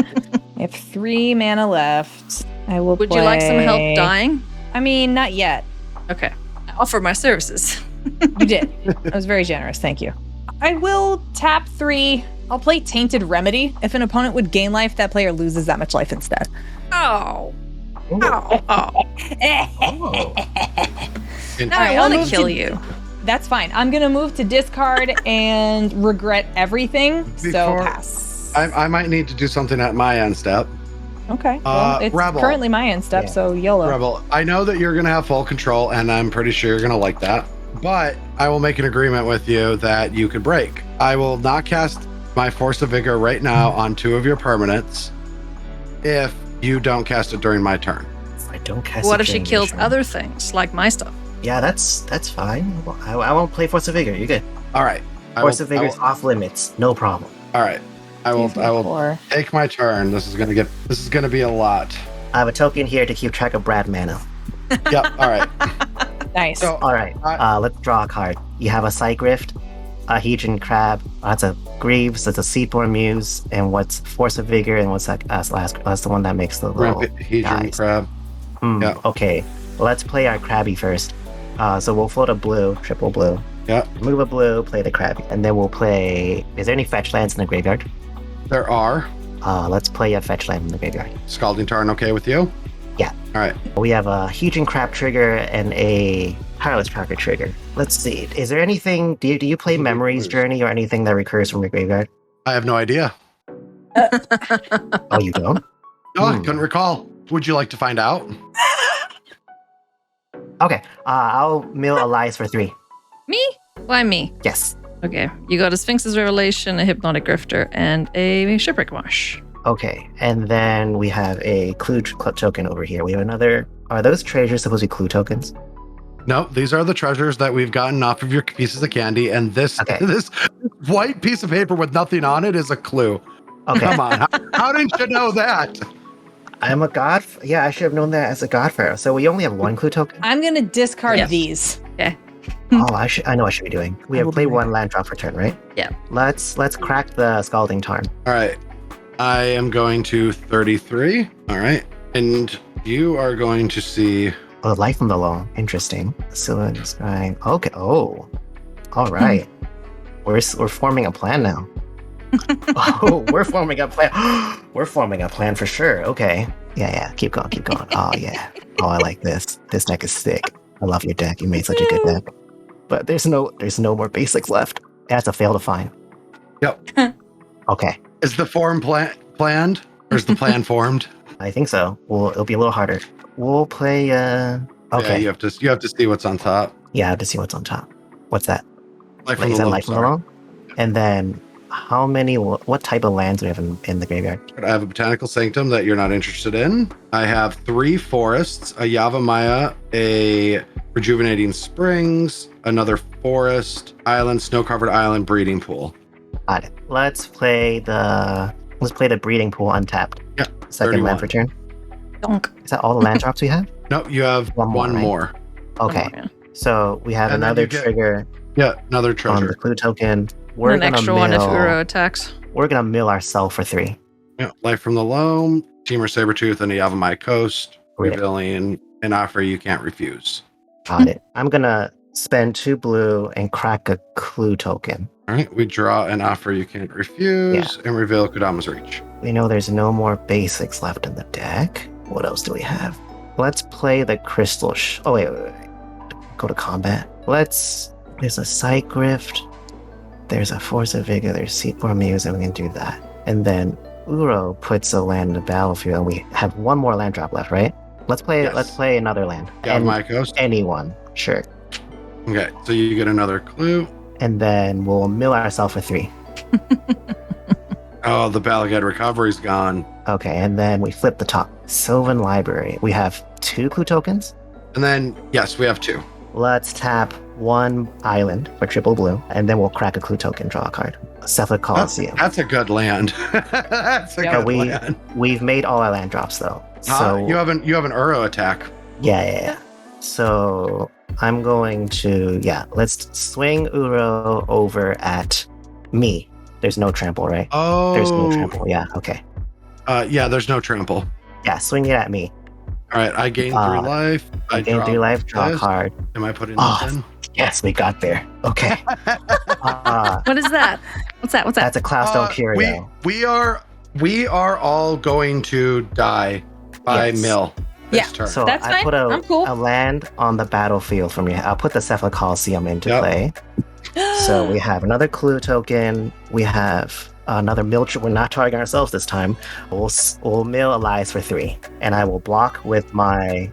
I have 3 mana left. I will. Would you like some help dying? I mean, not yet. Okay. I offer my services. You did. I was very generous. Thank you. I will tap 3. I'll play Tainted Remedy. If an opponent would gain life, that player loses that much life instead. Oh. Oh. Oh. Now I want to kill you. That's fine. I'm going to move to discard and regret everything. So pass. I might need to do something at my end step. Okay. Well, it's Rebel. currently my end step, so YOLO. Rebel, I know that you're going to have full control, and I'm pretty sure you're going to like that. But I will make an agreement with you that you could break. I will not cast my Force of Vigor right now on 2 of your permanents if you don't cast it during my turn. I don't cast. What if she kills other things, like my stuff? Yeah, that's fine. I won't play Force of Vigor. You're good. All right. Force of Vigor is off limits. No problem. All right. I will take my turn. This is gonna be a lot. I have a token here to keep track of Brad mana. Yep. All right. Nice. So, All right. Let's draw a card. You have a Sigrift, a Hijin Crab. That's a Greaves. That's a Seaborn Muse. And what's Force of Vigor? And what's that last? That's the one that makes the little Hijin Crab. Yeah. Okay. Well, let's play our Krabby first. So we'll float a blue, triple blue. Yeah. Move a blue, play the Krabby, and then we'll play. Is there any fetch lands in the graveyard? There are. Let's play a fetch land in the graveyard. Scalding Tarn, okay with you? Yeah. All right. We have a Hijin Crab trigger and a Tireless Tracker trigger. Let's see. Is there anything? Do you play Memories Journey or anything that recurs from your graveyard? I have no idea. Oh, you don't? No, I couldn't recall. Would you like to find out? Okay. I'll mill Elias for 3. Me? Why me? Yes. Okay. You got a Sphinx's Revelation, a Hypnotic Grifter, and a Shipwreck Marsh. Okay. And then we have a clue token over here. We have another. Are those treasures supposed to be clue tokens? No, these are the treasures that we've gotten off of your pieces of candy, and this white piece of paper with nothing on it is a clue. Okay. Come on. How didn't you know that? I'm a god. Yeah, I should have known that as a god pharaoh. So we only have 1 clue token. I'm going to discard these. Okay. Oh, I know what I should be doing. We have play 1 land drop for turn, right? Yeah. Let's crack the Scalding Tarn. All right. I am going to 33. All right. And you are going to see... Oh, Life from the Low. Interesting. Cylinder Sky. Okay. Oh. All right. We're forming a plan now. Oh, we're forming a plan. We're forming a plan for sure. Okay. Yeah. Keep going. Oh, yeah. Oh, I like this. This deck is sick. I love your deck. You made such a good deck. But there's no more basics left. That's a fail to find. Yep. Okay. Is the form planned? Or is the plan formed? I think so. Well, it'll be a little harder. We'll play. Okay. Yeah, you have to see what's on top. Yeah, I have to see what's on top. What's that? Life Wait, from is the that Loam, life from the sorry. loam? And then, how many? What type of lands do we have in the graveyard? I have a botanical sanctum that you're not interested in. I have 3 forests, a Yavimaya, a rejuvenating springs, another forest, island, snow-covered island, breeding pool. Got it. Let's play the breeding pool untapped. Yeah, Second 31. land for turn. Donk. Is that all the land drops we have? Nope, you have One more, one right? more. Okay. Yeah. So we have And then another you get trigger Yeah, another on treasure. the clue token. An extra one if Uro attacks. We're gonna mill ourselves for 3. Yeah, Life from the Loam, Teamer Sabertooth, and a Yavimaya Coast, Great. revealing an offer you can't refuse. Got it. I'm gonna spend 2 blue and crack a clue token. All right, we draw an offer you can't refuse and reveal Kodama's Reach. We know there's no more basics left in the deck. What else do we have? Let's play the crystal. Oh wait. Go to combat. There's a Psych Rift. There's a Force of Vigor. There's Seaport Muse, and we can do that. And then Uro puts a land in the battlefield, and we have one more land drop left, right? Let's play. Yes. Let's play another land. Yavimaya Coast. Anyone, sure. Okay, so you get another clue. And then we'll mill ourselves for 3. Oh, the Balagad Recovery's gone. Okay, and then we flip the top. Sylvan Library. We have 2 clue tokens. And then, yes, we have 2. Let's tap 1 island for triple blue, and then we'll crack a clue token, draw a card. Cephalid Coliseum. That's a good land. That's a Yeah, good land. We've made all our land drops though. So You have an Uro attack. yeah. So I'm going to let's swing Uro over at me. There's no trample, right? Oh, There's no trample. Yeah, okay. Yeah, there's no trample. Yeah, swing it at me. All right, I gain 3 life. I gain 3 life, draw a this. card. Am I putting Oh. this in? Yes, we got there. Okay. What is that? What's that? That's a Cloudstone Curio. We are all going to die by Yes. mill this Yeah. turn. So That's I fine. put I'm cool. a land on the battlefield for me. I'll put the Cephalid Coliseum into Yep. play. So we have another clue token. We have another mill. We're not targeting ourselves this time. We'll mill allies for 3, and I will block with my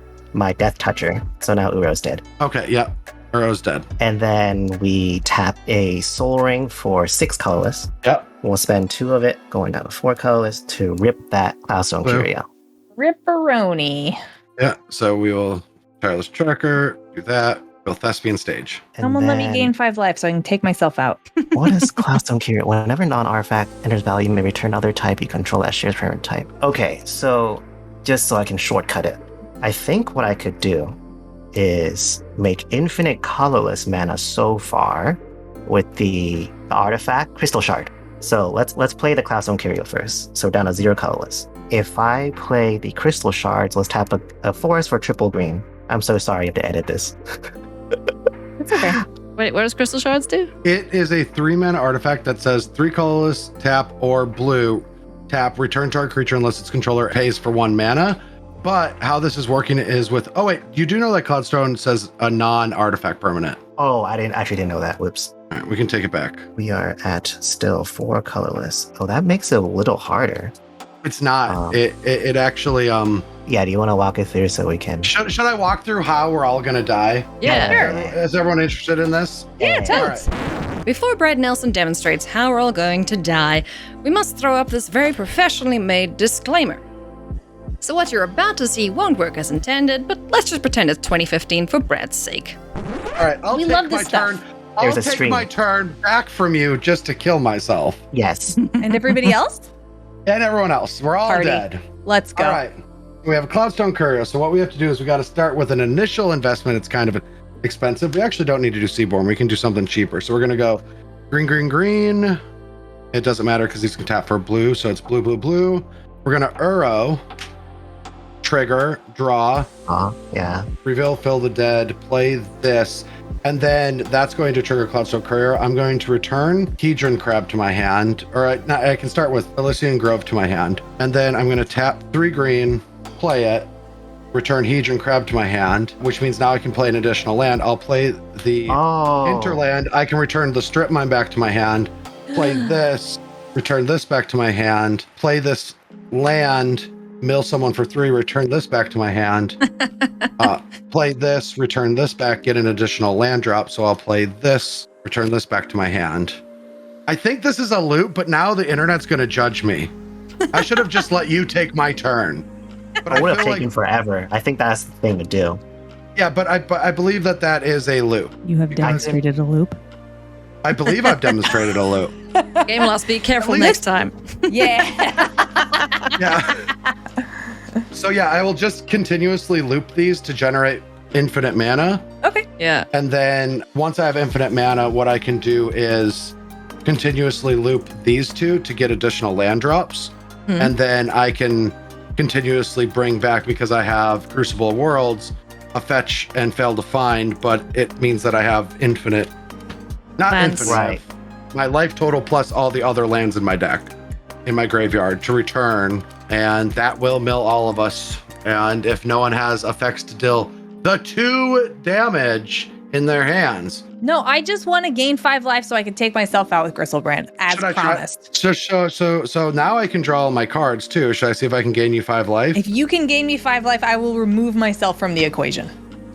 Death Toucher. So now Uro's dead. Okay, yeah. Uro's dead. And then we tap a Soul Ring for 6 colorless. Yep. We'll spend 2 of it going down to 4 colorless to rip that Cloudstone Blue. Curio. Ripperoni. Yeah, so we will Tireless Tracker, do that. We'll Thespian Stage. And Someone let me then- gain 5 life so I can take myself out. What is Cloudstone Curio? Whenever non-artifact enters value, you may return other type you control that shares permanent type. Okay, so just so I can shortcut it, I think what I could do is make infinite colorless mana so far with the artifact Crystal Shard. So let's play the Cloudstone Curio first. So down to 0 colorless. If I play the Crystal Shards, let's tap a forest for triple green. I'm so sorry you have to edit this. It's okay. Wait, what does Crystal Shards do? It is a 3-mana artifact that says 3 colorless, tap, or blue. Tap, return target creature unless its controller pays for 1 mana. But how this is working is with... Oh, wait. You do know that Cloudstone says a non-artifact permanent. Oh, I didn't know that. Whoops. All right, we can take it back. We are at still 4 colorless. Oh, that makes it a little harder. It's not. Um, It actually... Yeah, do you want to walk it through so we can... Should I walk through how we're all going to die? Yeah. Is everyone interested in this? Yeah, All totes. right. Before Brad Nelson demonstrates how we're all going to die, we must throw up this very professionally made disclaimer. So what you're about to see won't work as intended, but let's just pretend it's 2015 for Brad's sake. All right, I'll We take love my this stuff. turn. I'll There's a take stream. my turn back from you just to kill myself Yes. And everybody else? and everyone else. We're all Party. dead. Let's go. All right. We have a Cloudstone Curio. So what we have to do is we got to start with an initial investment. It's kind of expensive. We actually don't need to do Seaborn. We can do something cheaper. So we're going to go green, green, green. It doesn't matter because these can tap for blue. So it's blue, blue, blue. We're going to Uro, trigger, draw, Yeah. reveal, fill the dead, play this. And then that's going to trigger Cloudstone Courier. I'm going to return Hedron Crab to my hand. Or I can start with Elysian Grove to my hand. And then I'm going to tap 3 green, play it, return Hedron Crab to my hand, which means now I can play an additional land. I'll play the Oh. Interland. I can return the Strip Mine back to my hand, play this, return this back to my hand, play this land, mill someone for 3, return this back to my hand, play this, return this back, get an additional land drop. So I'll play this, return this back to my hand. I think this is a loop, but now the internet's going to judge me. I should have just let you take my turn. But It would have taken forever. I think that's the thing to do. Yeah, but I believe that is a loop. You have demonstrated a loop. I believe I've demonstrated a loop. Game loss, be careful least- next time. Yeah. Yeah. So yeah, I will just continuously loop these to generate infinite mana. Okay. Yeah. And then once I have infinite mana, what I can do is continuously loop these 2 to get additional land drops. And then I can continuously bring back, because I have Crucible of Worlds, a fetch and fail to find, but it means that I have infinite, not Lands. infinite, Right. my life total plus all the other lands in my deck, in my graveyard to return. And that will mill all of us. And if no one has effects to deal the 2 damage in their hands. No, I just want to gain 5 life so I can take myself out with Gristlebrand, as Should I try- promised. So now I can draw all my cards too. Should I see if I can gain you 5 life? If you can gain me 5 life, I will remove myself from the equation.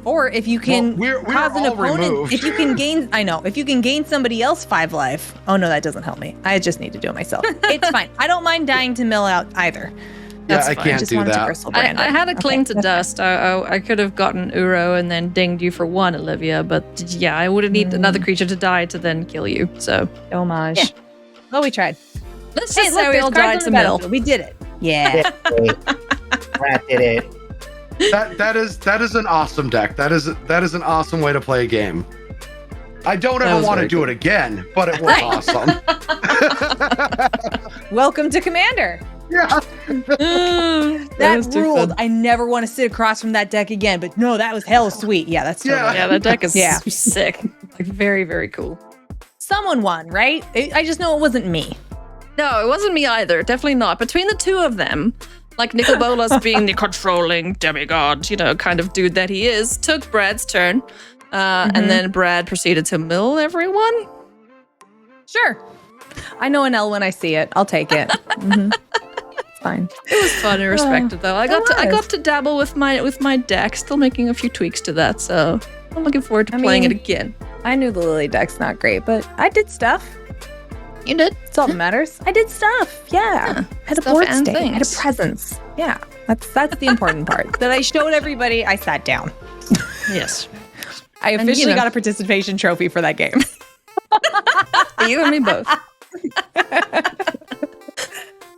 Or if you can Well, we're cause an all opponent, removed. if you can gain, I know, if you can gain somebody else 5 life. Oh no, that doesn't help me. I just need to do it myself. It's fine. I don't mind dying to mill out either. Yeah, That's I fine. can't Just do wanted to that. Gristlebrand I it. had a cling Okay, to that's dust. I could have gotten Uro and then dinged you for 1, Olivia, but yeah, I would have needed another creature to die to then kill you. So fine. Homage. Yeah. Oh, we tried. let's Hey, just look, say we there's all cards died on to the mill. battlefield. We did it. Yeah. Rat did it. That is an awesome deck. That is an awesome way to play a game. I don't That ever was want to very do cool. it again, but it was awesome. Welcome to Commander. Yeah. That was too ruled. fun. I never want to sit across from that deck again, but no, that was hell sweet. Yeah, that's totally. Yeah. Yeah, that deck is Yeah. sick. Like very, very cool. Someone won, right? I just know it wasn't me. No, it wasn't me either. Definitely not. Between the 2 of them, like Nicol Bolas being the controlling demigod, kind of dude that he is, took Brad's turn. And then Brad proceeded to mill everyone. Sure. I know an L when I see it. I'll take it. It's fine. It was fun and respected though. I it got was. to dabble with my deck, still making a few tweaks to that, so I'm looking forward to playing it again. I knew the Lily deck's not great, but I did stuff. You did? That's all that matters. I did stuff. Yeah. I had a stuff board and state. I had a things. presence. Yeah. That's the important part. That I showed everybody I sat down. Yes. I And, officially got a participation trophy for that game. You and me both.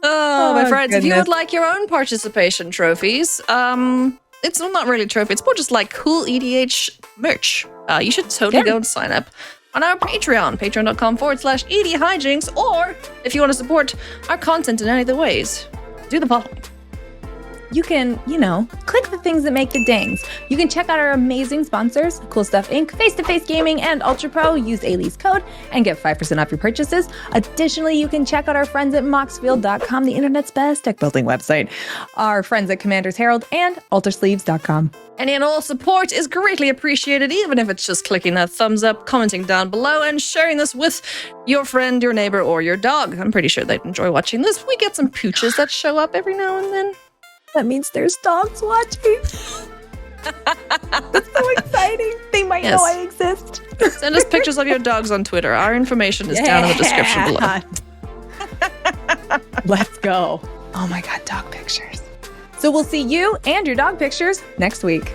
Oh, my Oh, friends, if you goodness. would like your own participation trophies, it's not really a trophy, it's more just like cool EDH merch. You should totally go and sign up on our Patreon, patreon.com/EDH Hijinks, or if you want to support our content in any other ways, do the following. You can, click the things that make the dings. You can check out our amazing sponsors, Cool Stuff Inc., Face to Face Gaming, and Ultra Pro. Use Eilidh's code and get 5% off your purchases. Additionally, you can check out our friends at Moxfield.com, the internet's best deck building website. Our friends at Commander's Herald and AlterSleeves.com. Any and all support is greatly appreciated, even if it's just clicking that thumbs up, commenting down below, and sharing this with your friend, your neighbor, or your dog. I'm pretty sure they'd enjoy watching this. We get some pooches that show up every now and then. That means there's dogs watching. That's so exciting. They might know I exist. Send us pictures of your dogs on Twitter. Our information is down in the description below. Let's go. Oh my God, dog pictures. So we'll see you and your dog pictures next week.